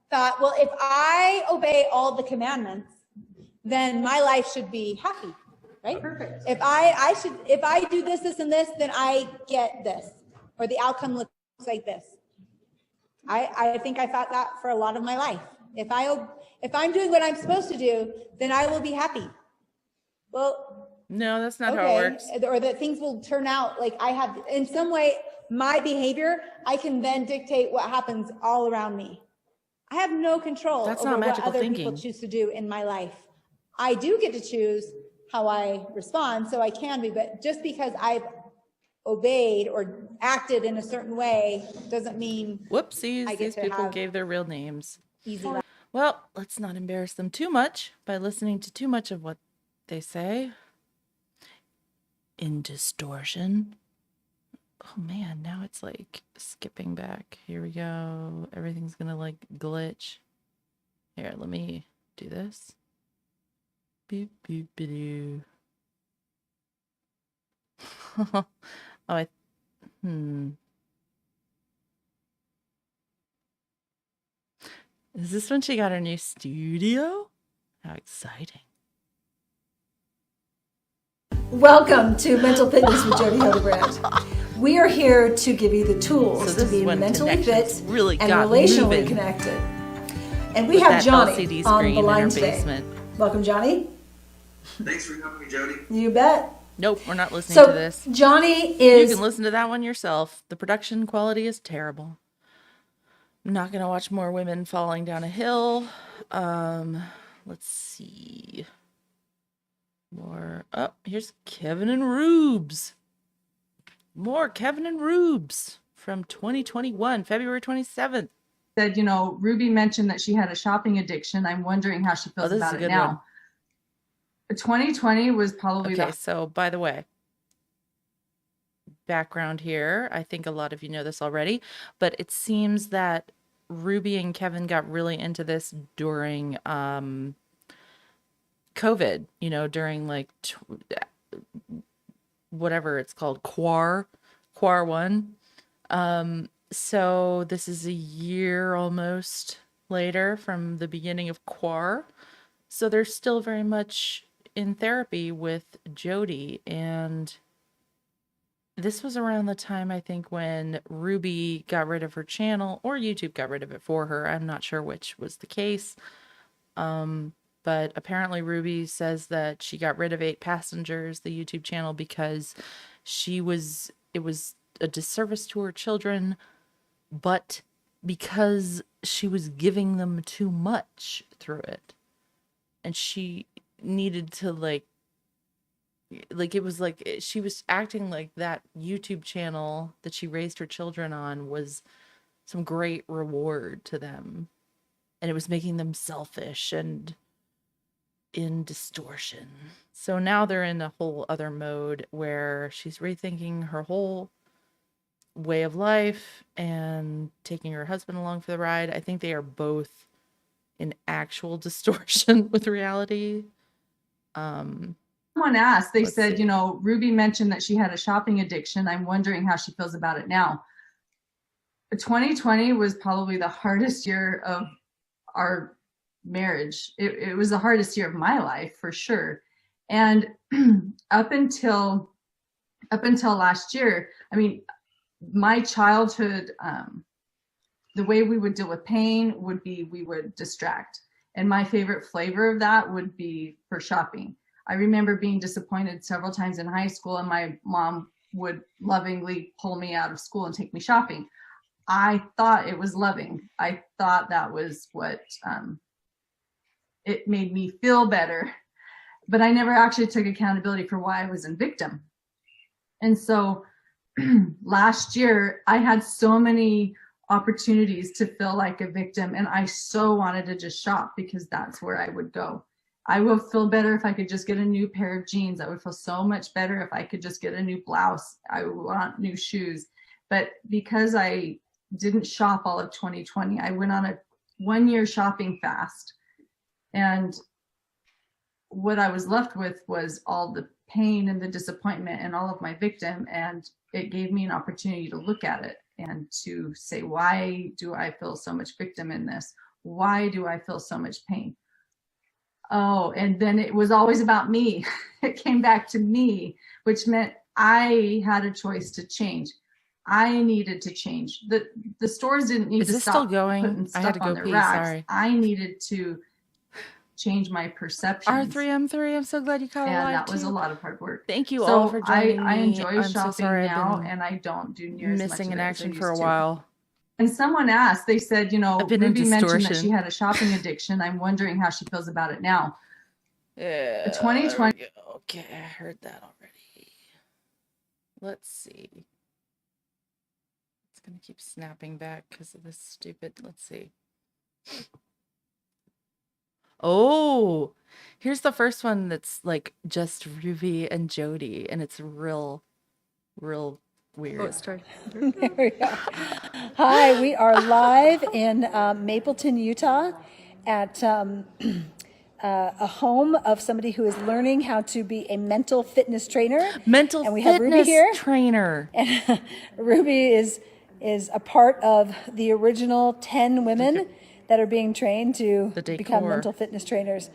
thought, well, if I obey all the commandments, then my life should be happy, right? Perfect. If I do this, this, and this, then I get this, or the outcome looks like this. I think I thought that for a lot of my life. If I'm doing what I'm supposed to do, then I will be happy. Well, no, that's not how it works. Or that things will turn out like I have, in some way, my behavior, I can then dictate what happens all around me. I have no control over what other people choose to do in my life. I do get to choose how I respond, so I can be, but just because I've obeyed or acted in a certain way doesn't mean whoopsies, I get these to people have gave their real names. easy life. Well, let's not embarrass them too much by listening to too much of what they say. In distortion. Oh man, now it's like skipping back. Here we go. Everything's gonna like glitch. Here, let me do this. Beep, beep, beep. Oh, Is this when she got her new studio? How exciting. Welcome to Mental Fitness with Jodi Hildebrandt. We are here to give you the tools to be mentally fit really and relationally moving. connected. And we have Johnny LCD on screen the line in her today. basement. Welcome, Johnny. Thanks for having me, Jodi. You bet. Nope, we're not listening So to this. Johnny is... You can listen to that one yourself. The production quality is terrible. I'm not going to watch more women falling down a hill. Let's see. More. Oh, here's Kevin and Rubes. More Kevin and Rubes from 2021, February 27th. Said, you know, Ruby mentioned that she had a shopping addiction. I'm wondering how she feels about it now. 2020 was probably okay. So, by the way, background here. I think a lot of you know this already, but it seems that Ruby and Kevin got really into this during COVID. You know, during like whatever it's called, Quar 1. So this is a year almost later from the beginning of Quar. So they're still very much in therapy with Jodi. And this was around the time, I think, when Ruby got rid of her channel, or YouTube got rid of it for her. I'm not sure which was the case. But apparently Ruby says that she got rid of 8 Passengers, the YouTube channel, because it was a disservice to her children, but because she was giving them too much through it. And she needed to it was like she was acting like that YouTube channel that she raised her children on was some great reward to them. And it was making them selfish and in distortion. So now they're in a whole other mode where she's rethinking her whole way of life and taking her husband along for the ride. I think they are both in actual distortion with reality. Someone asked, they said, Ruby mentioned that she had a shopping addiction. I'm wondering how she feels about it now. 2020 was probably the hardest year of our marriage. It was the hardest year of my life for sure. And up until last year, I mean, my childhood, the way we would deal with pain would be we would distract. And my favorite flavor of that would be for shopping. I remember being disappointed several times in high school, and my mom would lovingly pull me out of school and take me shopping. I thought it was loving. I thought that was what it made me feel better, but I never actually took accountability for why I was in victim. And so last year I had so many opportunities to feel like a victim, and I so wanted to just shop because that's where I would go. I will feel better if I could just get a new pair of jeans. I would feel so much better if I could just get a new blouse. I want new shoes. But because I didn't shop all of 2020, I went on a 1-year shopping fast. And what I was left with was all the pain and the disappointment and all of my victim. And it gave me an opportunity to look at it and to say, why do I feel so much victim in this? Why do I feel so much pain? Oh, and then it was always about me. It came back to me, which meant I had a choice to change. I needed to change. The stores didn't need to stop still going? putting I had stuff to on go their pee, racks. sorry. I needed to change my perceptions. R3M3, I'm so glad you caught a And live that was too. a lot of hard work. Thank you So all for joining me. I enjoy I'm shopping so sorry now, I've been and I don't do near as much missing of in it as I action for a used to. while. And someone asked, they said, I've been in Ruby mentioned that distortion. she had a shopping addiction. I'm wondering how she feels about it now. Yeah, 2020. Okay, I heard that already. Let's see. It's gonna keep snapping back because of this stupid. Let's see. Oh, here's the first one that's like just Ruby and Jodi, and it's real weird. Oh, it started. There we go. Hi, we are live in Mapleton, Utah, at a home of somebody who is learning how to be a mental fitness trainer. Mental and we have Ruby fitness here. trainer. And Ruby is a part of the original 10 women that are being trained to become mental fitness trainers.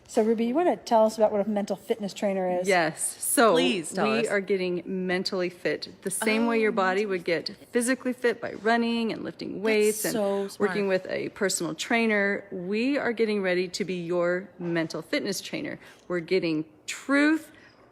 So Ruby, you want to tell us about what a mental fitness trainer is? Yes. So Please tell us. we are getting mentally fit the same way your body would get physically fit by running and lifting weights and so smart. working with a personal trainer. We are getting ready to be your mental fitness trainer. We're getting truth,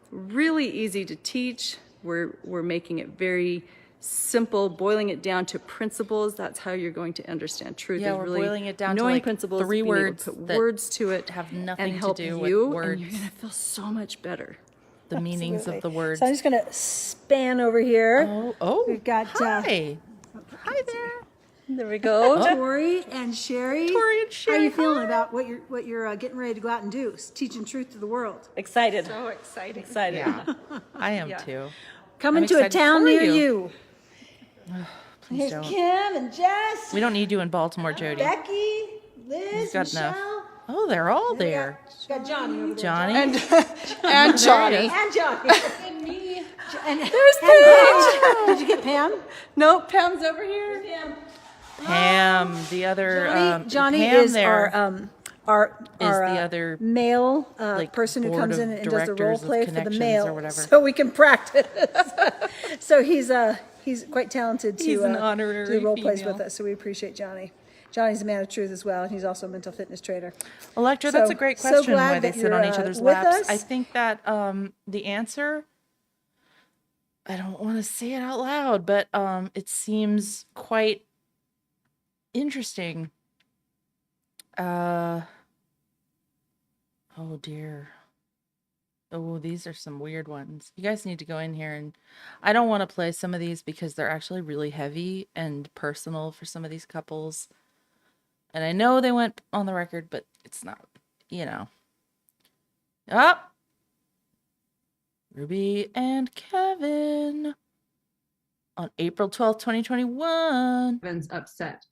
really easy to teach. We're making it very simple, boiling it down to principles. That's how you're going to understand truth. Yeah, is we're really boiling it down to knowing like principles, 3 being able to words put that words to it, have nothing and help to do you, with words. and you're gonna feel so much better. The meanings of the words. So I'm just going to span over here. Oh, we've got hi. Hi there. There we go. Oh. Tori and Sherry. Tori and Sherry. How are you feeling about what you're getting ready to go out and do? Teaching truth to the world. Excited. So exciting. Excited. Yeah, I am Yeah. too. Coming I'm to a excited town for near you. you. Please Here's don't. Kim and Jess. We don't need you in Baltimore, Jodi. Becky, Liz, You've got Michelle. enough. Oh, they're all there. Got Johnny over there. Johnny And There he Johnny. is. And Johnny. And me. And There's Paige. Did you get Pam? Nope, Pam's over here. Pam, the other Johnny Pam is there our is the other male like, person who board comes of in and does the role directors of play for the Connections male, or whatever. so we can practice. So he's quite talented to He's an do honorary role plays female. with us. So we appreciate Johnny. Johnny's a man of truth as well, and he's also a mental fitness trainer. Electra, So- that's a great so question. glad Why they that sit on you're, each other's with laps. us. I think that the answer, I don't want to say it out loud, but it seems quite interesting. Oh dear. Oh, these are some weird ones. You guys need to go in here, and I don't want to play some of these because they're actually really heavy and personal for some of these couples. And I know they went on the record, but it's not, you know. Oh! Ruby and Kevin on April 12th, 2021. Kevin's upset.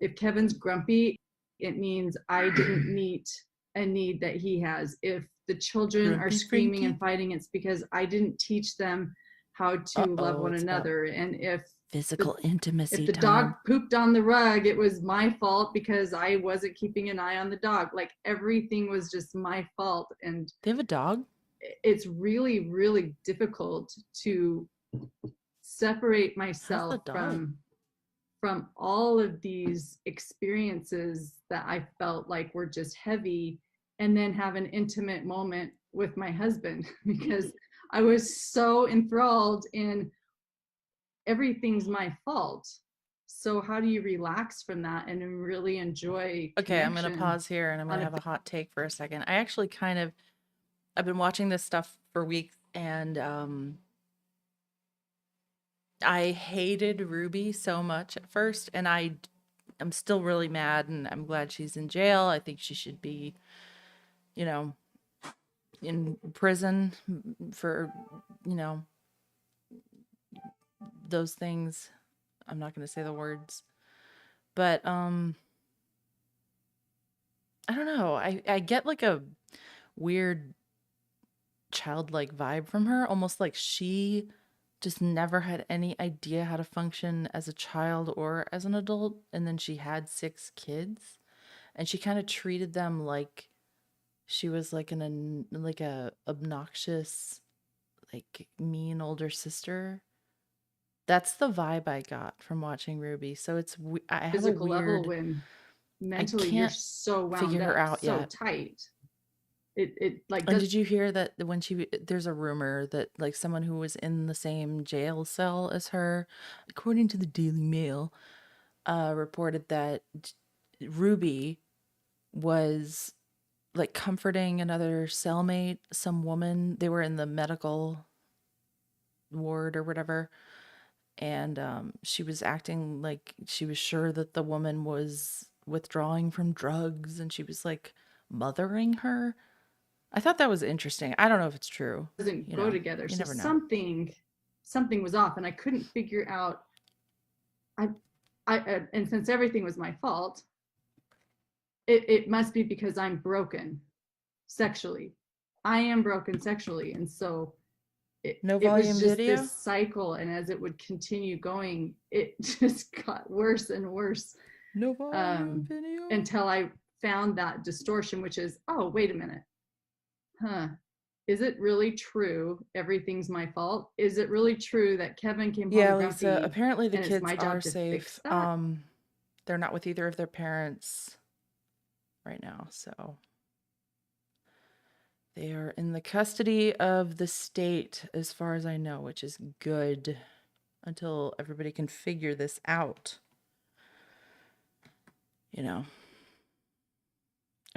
If Kevin's grumpy, it means I didn't meet a need that he has. If the children are Grumpy screaming Frankie. and fighting, it's because I didn't teach them how to love one it's about another. And if physical intimacy if the time. dog pooped on the rug, it was my fault because I wasn't keeping an eye on the dog. Like everything was just my fault. And They have a dog? it's really, really difficult to separate myself dog? from all of these experiences that I felt like were just heavy, and then have an intimate moment with my husband because I was so enthralled in everything's my fault. So how do you relax from that and really enjoy Okay, I'm going to connection pause here and I'm going on to a have a hot take for a second. I actually I've been watching this stuff for weeks, and I hated Ruby so much at first, and I'm still really mad, and I'm glad she's in jail. I think she should be, you know, in prison for, you know, those things. I'm not going to say the words, but I don't know. I get like a weird childlike vibe from her, almost like she just never had any idea how to function as a child or as an adult, and then she had 6 kids, and she kind of treated them like she was like a obnoxious, like mean older sister. That's the vibe I got from watching Ruby. So I have a physical level weird, when mentally you're can't so wound figure her up, out so yet. tight. It like And did you hear that when there's a rumor that like someone who was in the same jail cell as her, according to the Daily Mail, reported that Ruby was like comforting another cellmate, some woman. They were in the medical ward or whatever. And she was acting like she was sure that the woman was withdrawing from drugs, and she was like mothering her. I thought that was interesting. I don't know if it's true. doesn't You go know, together. you So never know. something was off, and I couldn't figure out. And since everything was my fault, it must be because I'm broken sexually. I am broken sexually, and so No it was volume just video? this cycle. And as it would continue going, it just got worse and worse. No volume video. Until I found that distortion, which is, oh, wait a minute. Is it really true everything's my fault? Is it really true that Kevin came home Yeah, grumpy, Lisa, apparently the and it's kids my job are to safe. fix that? They're not with either of their parents right now, so they are in the custody of the state as far as I know, which is good until everybody can figure this out. You know.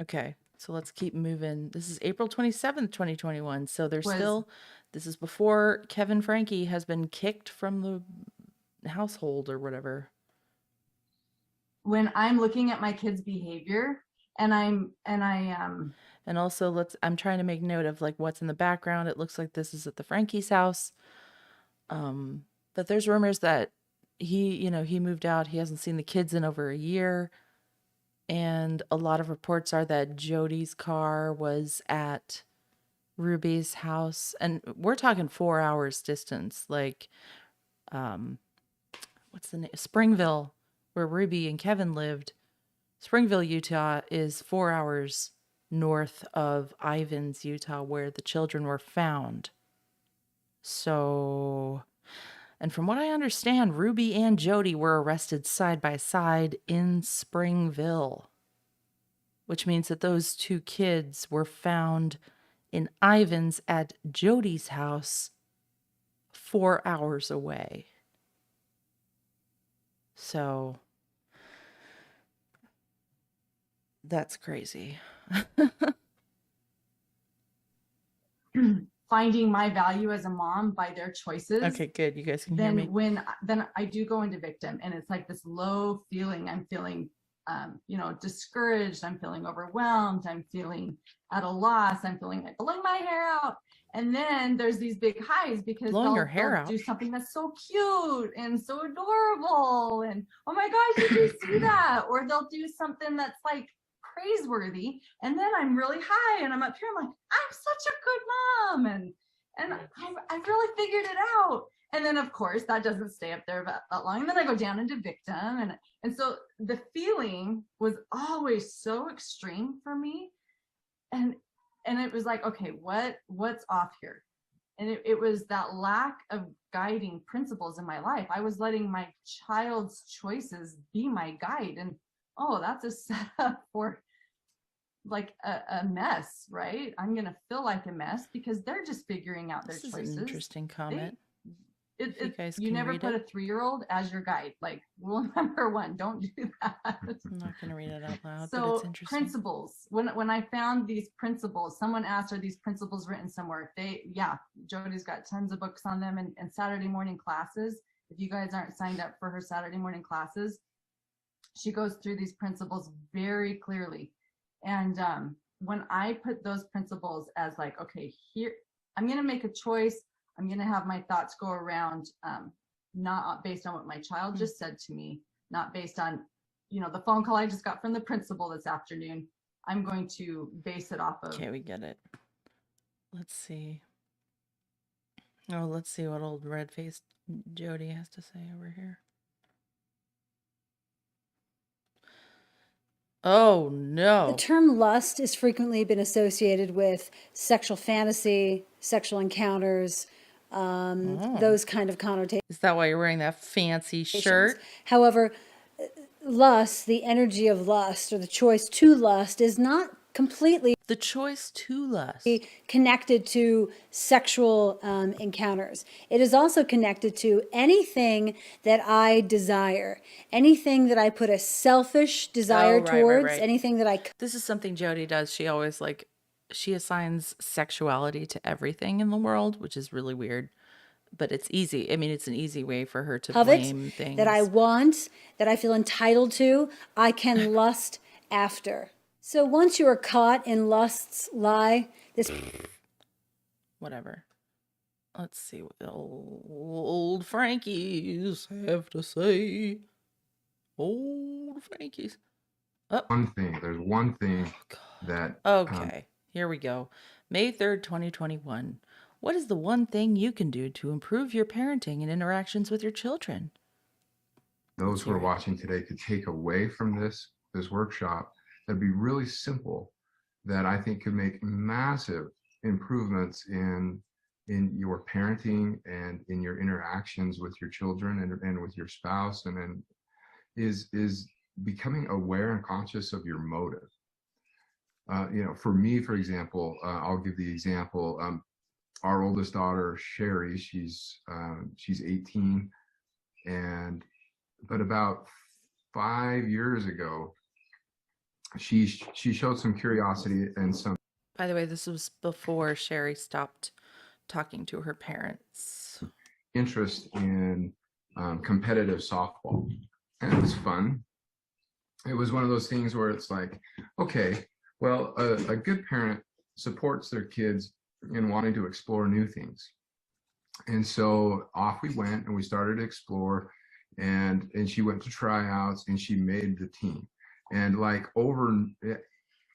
Okay, so let's keep moving. This is April 27th, 2021. So there's this is before Kevin Franke has been kicked from the household or whatever. When I'm looking at my kids' behavior, and And also I'm trying to make note of like what's in the background. It looks like this is at the Franke's house. But there's rumors that he moved out. He hasn't seen the kids in over a year. And a lot of reports are that Jodi's car was at Ruby's house. And we're talking 4 hours distance. Like, what's the name? Springville, where Ruby and Kevin lived. Springville, Utah is 4 hours north of Ivins, Utah, where the children were found. So, and from what I understand, Ruby and Jodi were arrested side by side in Springville, which means that those two kids were found in Ivins at Jodi's house 4 hours away. So, that's crazy. Finding my value as a mom by their choices. Okay, good. You guys can hear me. Then I do go into victim, and it's like this low feeling. I'm feeling, discouraged. I'm feeling overwhelmed. I'm feeling at a loss. I'm feeling like pulling my hair out. And then there's these big highs because they'll do something that's so cute and so adorable. And oh my gosh, did you see that? Or they'll do something that's like praiseworthy, and then I'm really high and I'm up here, I'm like, I'm such a good mom, and I've really figured it out. And then of course that doesn't stay up there that long, and then I go down into victim, and so the feeling was always so extreme for me, and it was like, okay, what's off here? And it was that lack of guiding principles in my life. I was letting my child's choices be my guide, and oh, that's a setup for like a mess, right? I'm gonna feel like a mess because they're just figuring out their choices. This is an interesting comment. You never put a 3-year-old as your guide. Like, rule number 1, don't do that. I'm not gonna read it out loud, so but it's interesting. Principles. When I found these principles, someone asked, are these principles written somewhere? Jodi's got tons of books on them, and Saturday morning classes. If you guys aren't signed up for her Saturday morning classes, she goes through these principles very clearly. And when I put those principles as like, okay, here, I'm going to make a choice. I'm going to have my thoughts go around, not based on what my child just said to me, not based on, the phone call I just got from the principal this afternoon. I'm going to base it off of. Okay, we get it. Let's see. Oh, let's see what old red-faced Jodi has to say over here. Oh, no. The term lust is frequently been associated with sexual fantasy, sexual encounters, those kind of connotations. Is that why you're wearing that fancy shirt? However, lust, the energy of lust, or the choice to lust, is not completely the choice to lust connected to sexual encounters. It is also connected to anything that I desire, anything that I put a selfish desire towards, anything that I. This is something Jodi does. She always she assigns sexuality to everything in the world, which is really weird. But it's easy. I mean, it's an easy way for her to blame things that I want, that I feel entitled to, I can lust after. So once you are caught in lust's lie, this... Whatever. Let's see what the old Frankies have to say. Old Frankies. Oh. There's one thing that... Okay, here we go. May 3rd, 2021. What is the one thing you can do to improve your parenting and interactions with your children? Those who are watching today could take away from this workshop that'd be really simple, that I think could make massive improvements in your parenting and in your interactions with your children and with your spouse, and then is becoming aware and conscious of your motive. For me, for example, I'll give the example. Our oldest daughter, Sherry, she's 18, but about 5 years ago, she showed some curiosity and some. By the way, this was before Sherry stopped talking to her parents. Interest in competitive softball, and it was fun. It was one of those things where it's like, okay, well, a good parent supports their kids in wanting to explore new things. And so off we went, and we started to explore, and she went to tryouts, and she made the team. And like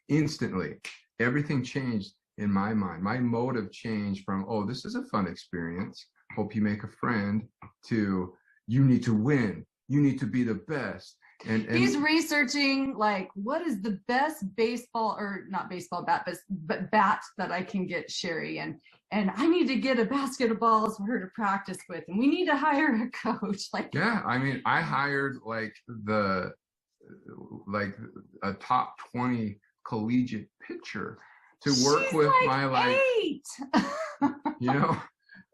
instantly, everything changed in my mind. My motive changed from, oh, this is a fun experience, hope you make a friend, to you need to win, you need to be the best. And he's researching like what is the best baseball, or not baseball bat, but bat that I can get Sherry, and I need to get a basket of balls for her to practice with, and we need to hire a coach. Like, yeah, I mean, I hired like a top 20 collegiate pitcher to work she's with like my like 8. you know,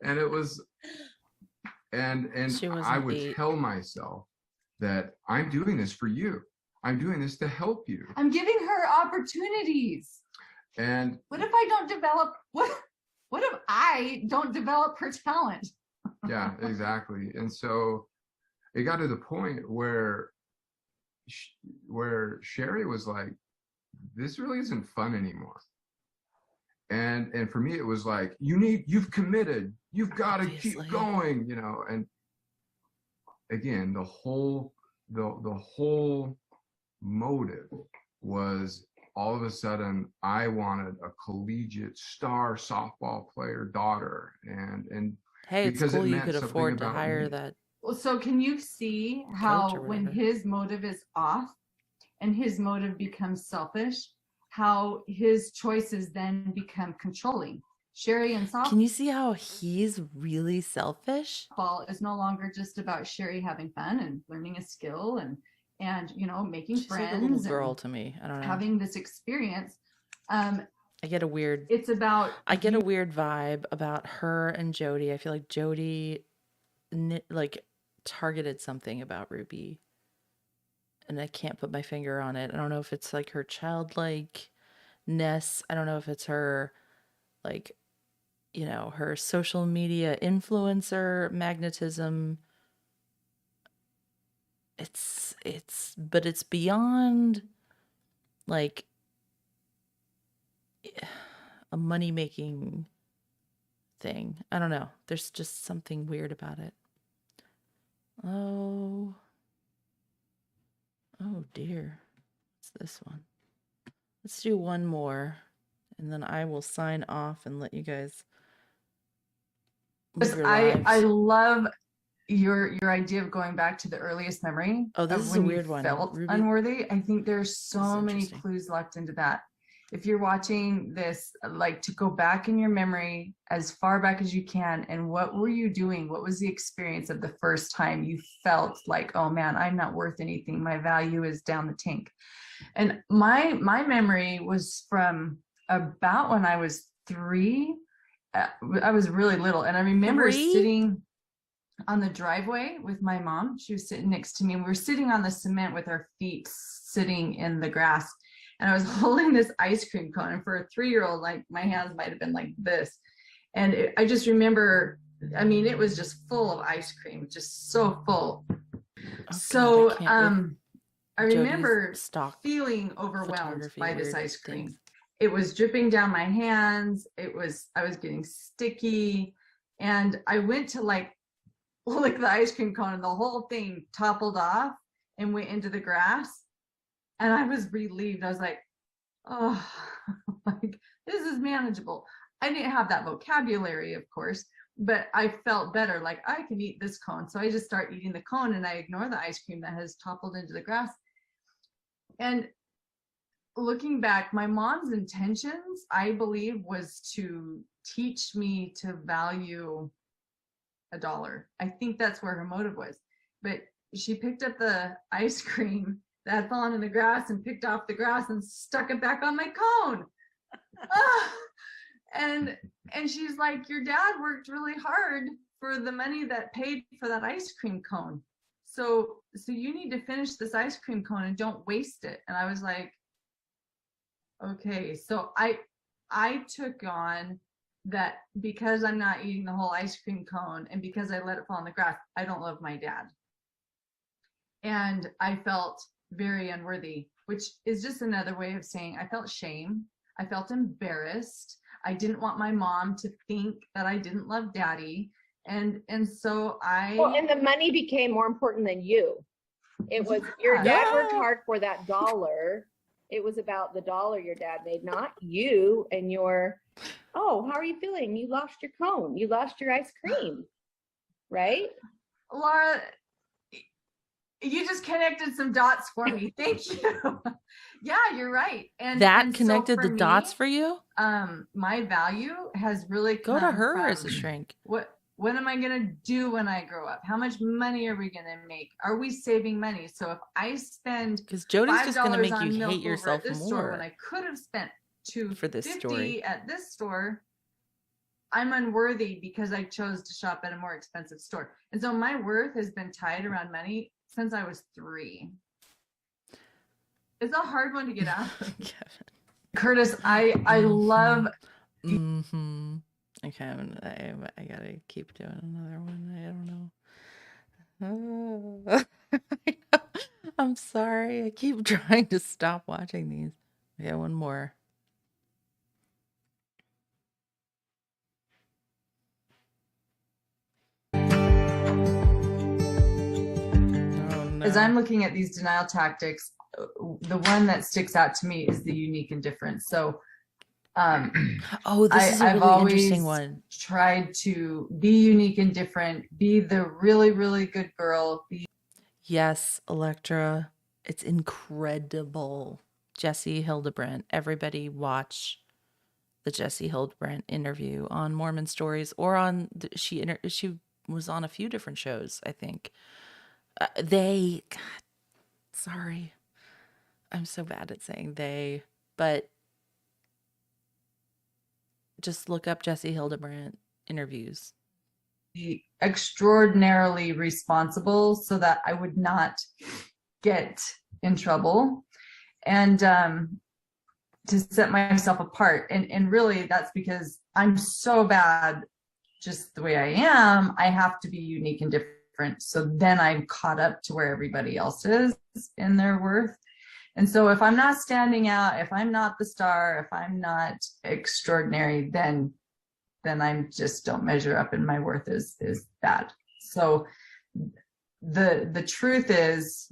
and it was and She was I an would 8. tell myself that I'm doing this for you, I'm doing this to help you, I'm giving her opportunities. and What if I don't develop what if I don't develop her talent? yeah, exactly. And so it got to the point where Sherry was like, this really isn't fun anymore. And for me, it was like, you've committed, you've got to keep going, you know. And again, the whole motive was, all of a sudden I wanted a collegiate star softball player daughter, and Hey, it's because cool it you meant could something afford to about hire me. that. Well, so can you see how or when whatever. his motive is off and his motive becomes selfish, how his choices then become controlling? Sherry and softball. Can you see how he's really selfish? Is no longer just about Sherry having fun and learning a skill and you know, making She's friends. like a little girl and to me. I don't know. having this experience. I get a weird. It's about. I get a weird vibe about her and Jodi. I feel like Jodi, like, targeted something about Ruby, and I can't put my finger on it. I don't know if it's like her childlikeness. I don't know if it's her, like, you know, her social media influencer magnetism. But it's beyond like a money-making thing. I don't know. There's just something weird about it. Oh dear. What's this one? Let's do one more, and then I will sign off and let you guys live your lives. I love your idea of going back to the earliest memory. Oh, this of is when a weird you one. Felt Ruby. unworthy. I think there's so many interesting. clues locked into that. If you're watching this, like, to go back in your memory as far back as you can, and what were you doing? What was the experience of the first time you felt like, oh man, I'm not worth anything. My value is down the tank. And my memory was from about when I was 3. I was really little, and I remember 3? sitting on the driveway with my mom. She was sitting next to me, and we were sitting on the cement with our feet sitting in the grass. And I was holding this ice cream cone, and for a 3-year-old, like, my hands might have been like this. And I just remember, I mean, it was just full of ice cream, just so full. So I remember feeling overwhelmed by this ice cream. It was dripping down my hands. I was getting sticky, and I went to like lick the ice cream cone, and the whole thing toppled off and went into the grass. And I was relieved. I was like, oh, like, this is manageable. I didn't have that vocabulary, of course, but I felt better. Like, I can eat this cone. So I just start eating the cone, and I ignore the ice cream that has toppled into the grass. And looking back, my mom's intentions, I believe, was to teach me to value $1. I think that's where her motive was. But she picked up the ice cream that had fallen in the grass and picked off the grass and stuck it back on my cone. And she's like, your dad worked really hard for the money that paid for that ice cream cone. So you need to finish this ice cream cone and don't waste it. And I was like, okay. So I took on that because I'm not eating the whole ice cream cone and because I let it fall on the grass, I don't love my dad. And I felt very unworthy, which is just another way of saying I felt shame. I felt embarrassed. I didn't want my mom to think that I didn't love daddy. And so Well, and the money became more important than you. It was your Yeah. dad worked hard for that dollar. It was about the dollar your dad made, not you and your, oh, how are you feeling? You lost your cone. You lost your ice cream, right? Laura, you just connected some dots for me. Thank you. Yeah, you're right. And That and so connected for the dots me, for you? my value has really Go to come her as a from shrink. what am I gonna do when I grow up? How much money are we gonna make? Are we saving money? So if I spend Because Jody's just going to $5 make on you milk hate over yourself at this store when more I could have spent for this $2.50 story. at this store, I'm unworthy because I chose to shop at a more expensive store. And so my worth has been tied around money since I was 3. It's a hard one to get out of. Curtis, I love. Mm-hmm. Okay, I gotta keep doing another one. I don't know. I'm sorry. I keep trying to stop watching these. Okay, one more. As I'm looking at these denial tactics, the one that sticks out to me is the unique indifference. So, oh, this is a I've really interesting always one. tried to be unique and different, be the really, really good girl. Yes, Electra. It's incredible. Jodi Hildebrandt. Everybody watch the Jodi Hildebrandt interview on Mormon Stories or on she was on a few different shows, I think. God, sorry. I'm so bad at saying they, but just look up Jodi Hildebrandt interviews. Be extraordinarily responsible so that I would not get in trouble, and to set myself apart. And really that's because I'm so bad just the way I am. I have to be unique and different. So then I'm caught up to where everybody else is in their worth. And so if I'm not standing out, if I'm not the star, if I'm not extraordinary, then I just don't measure up and my worth is bad. So the truth is,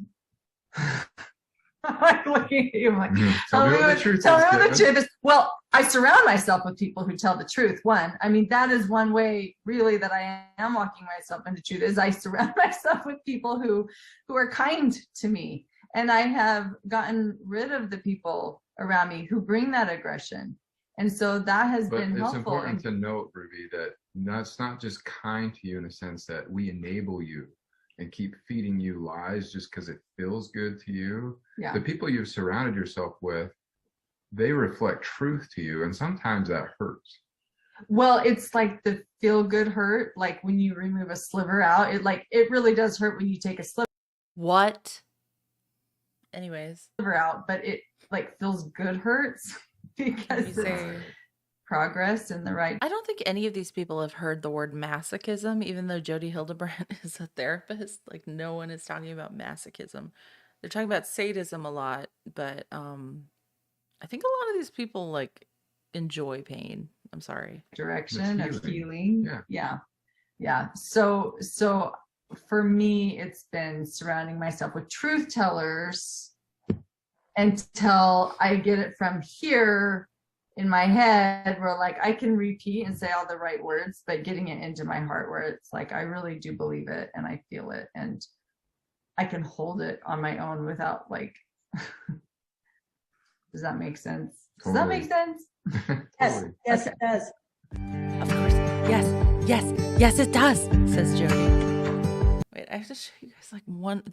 I'm looking at you like, tell me what the truth is. Well, I surround myself with people who tell the truth. One, I mean, that is one way really that I am walking myself into truth, is I surround myself with people who are kind to me. And I have gotten rid of the people around me who bring that aggression. And so that has been helpful. It's important to note, Ruby, that that's not just kind to you in a sense that we enable you and keep feeding you lies just because it feels good to you. Yeah. The people you've surrounded yourself with, they reflect truth to you, and sometimes that hurts. Well, it's like the feel good hurt, like when you remove a sliver out, it really does hurt when you take a sliver. What? Anyways. Sliver out, but it like feels good hurts because it's progress in the right. I don't think any of these people have heard the word masochism, even though Jodi Hildebrandt is a therapist. Like, no one is talking about masochism. They're talking about sadism a lot, but I think a lot of these people like enjoy pain. I'm sorry. Direction of healing. Yeah. So for me, it's been surrounding myself with truth tellers until I get it from here in my head, where like I can repeat and say all the right words, but getting it into my heart where it's like I really do believe it and I feel it and I can hold it on my own without like. Does that make sense? Does that make sense? Yes, it does. Of course. Yes, it does, says Jodi. Wait, I have to show you guys like one.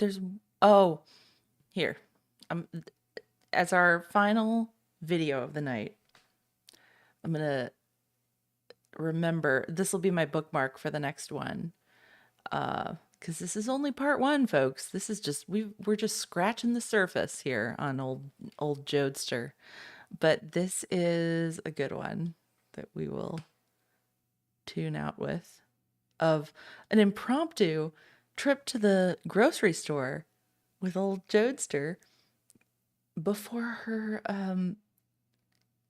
Here. As our final video of the night, I'm going to remember, this will be my bookmark for the next one. Because this is only part 1, folks. This is just, we're just scratching the surface here on old Jodester. But this is a good one that we will tune out with, of an impromptu trip to the grocery store with old Jodester before her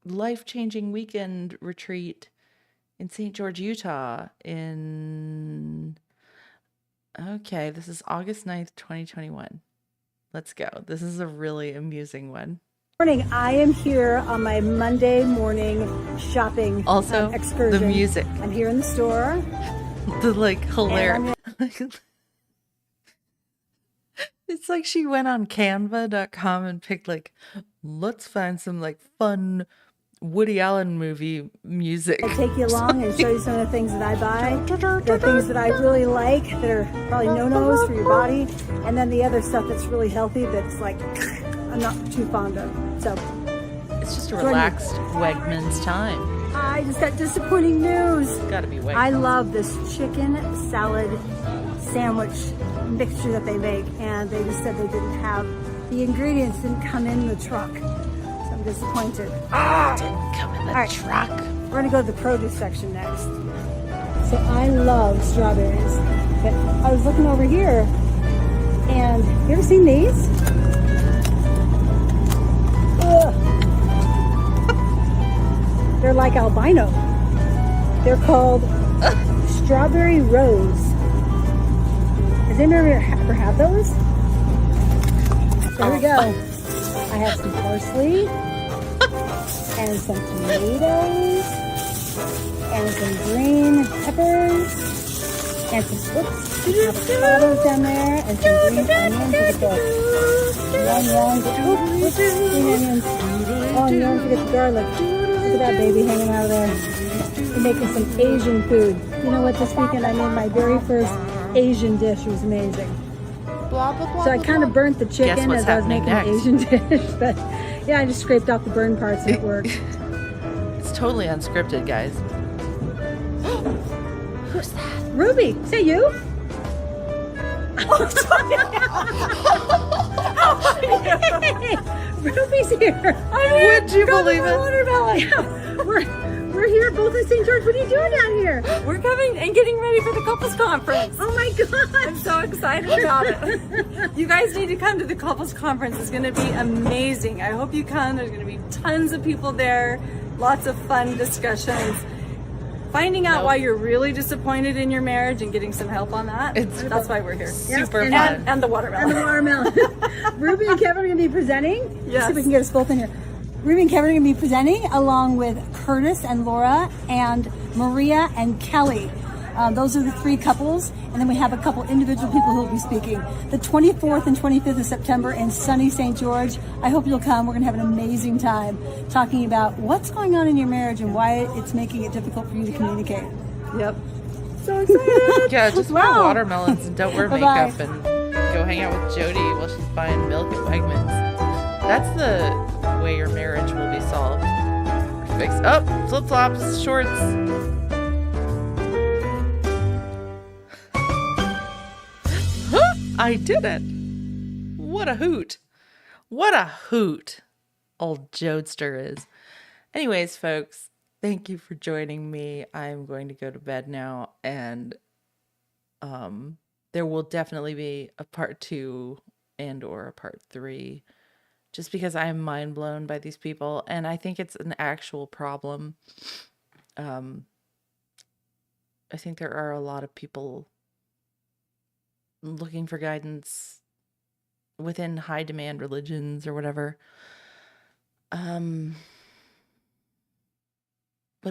life-changing weekend retreat in St. George, Utah in... Okay, this is August 9th, 2021. Let's go. This is a really amusing one. Morning. I am here on my Monday morning shopping Also, excursion. the music. I'm here in the store. The like hilarious. It's like she went on canva.com and picked like, let's find some like fun Woody Allen movie music. I take you along and show you some of the things that I buy. The things that I really like that are probably no-nos for your body. And then the other stuff that's really healthy that's like, I'm not too fond of. So it's just a relaxed Wegmans time. I just got disappointing news. Gotta be Wegmans. I love this chicken salad sandwich mixture that they make, and they just said they didn't have the ingredients, didn't come in the truck. So I'm disappointed. Didn't come in the truck. We're gonna go to the produce section next. So I love strawberries, but I was looking over here, and you ever seen these? Ugh. They're like albino. They're called strawberry rose. Has anyone ever had those? There we go. I have some parsley and some tomatoes and some green peppers and some avocados down there and some green onions. Look at those. Green onions. Oh, and you don't forget the garlic. Look at that baby hanging out of there. We're making some Asian food. You know what? This weekend I made my very first Asian dish. It was amazing. Blah, blah, blah, so I kind of burnt the chicken as I was making next? the Asian dish, but yeah, I just scraped off the burn parts and it worked. It's totally unscripted, guys. Who's that? Ruby, is that you? Ruby's here. Would you believe it? Watermelon. Yeah, we're here both in St. George. What are you doing down here? We're coming and getting ready for the couples conference. Oh my God. I'm so excited about it. You guys need to come to the couples conference. It's going to be amazing. I hope you come. There's going to be tons of people there. Lots of fun discussions. Finding out why you're really disappointed in your marriage and getting some help on that. That's why we're here. Super fun. And the watermelon. And the watermelon. Ruby and Kevin are going to be presenting. Yes. Let's see if we can get us both in here. Ruby and Kevin are going to be presenting along with Curtis and Laura and Maria and Kelly. Those are the three couples. And then we have a couple individual people who will be speaking. The 24th and 25th of September in sunny St. George. I hope you'll come. We're going to have an amazing time talking about what's going on in your marriage and why it's making it difficult for you to communicate. Yep. So excited. Yeah, just buy Wow. watermelons and don't wear Bye-bye. makeup and go hang out with Jodi while she's buying milk at Wegmans. That's the way your marriage will be solved. Fix up, flip-flops, shorts. I did it. What a hoot. What a hoot old Jodester is. Anyways, folks, thank you for joining me. I'm going to go to bed now, and there will definitely be a part 2 and or a part 3, just because I am mind blown by these people, and I think it's an actual problem. I think there are a lot of people looking for guidance within high demand religions or whatever. But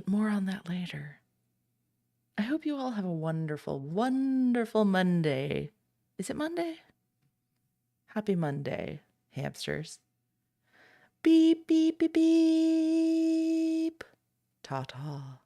more on that later. I hope you all have a wonderful, wonderful Monday. Is it Monday? Happy Monday, hamsters. Beep, beep, beep, beep. Ta-ta.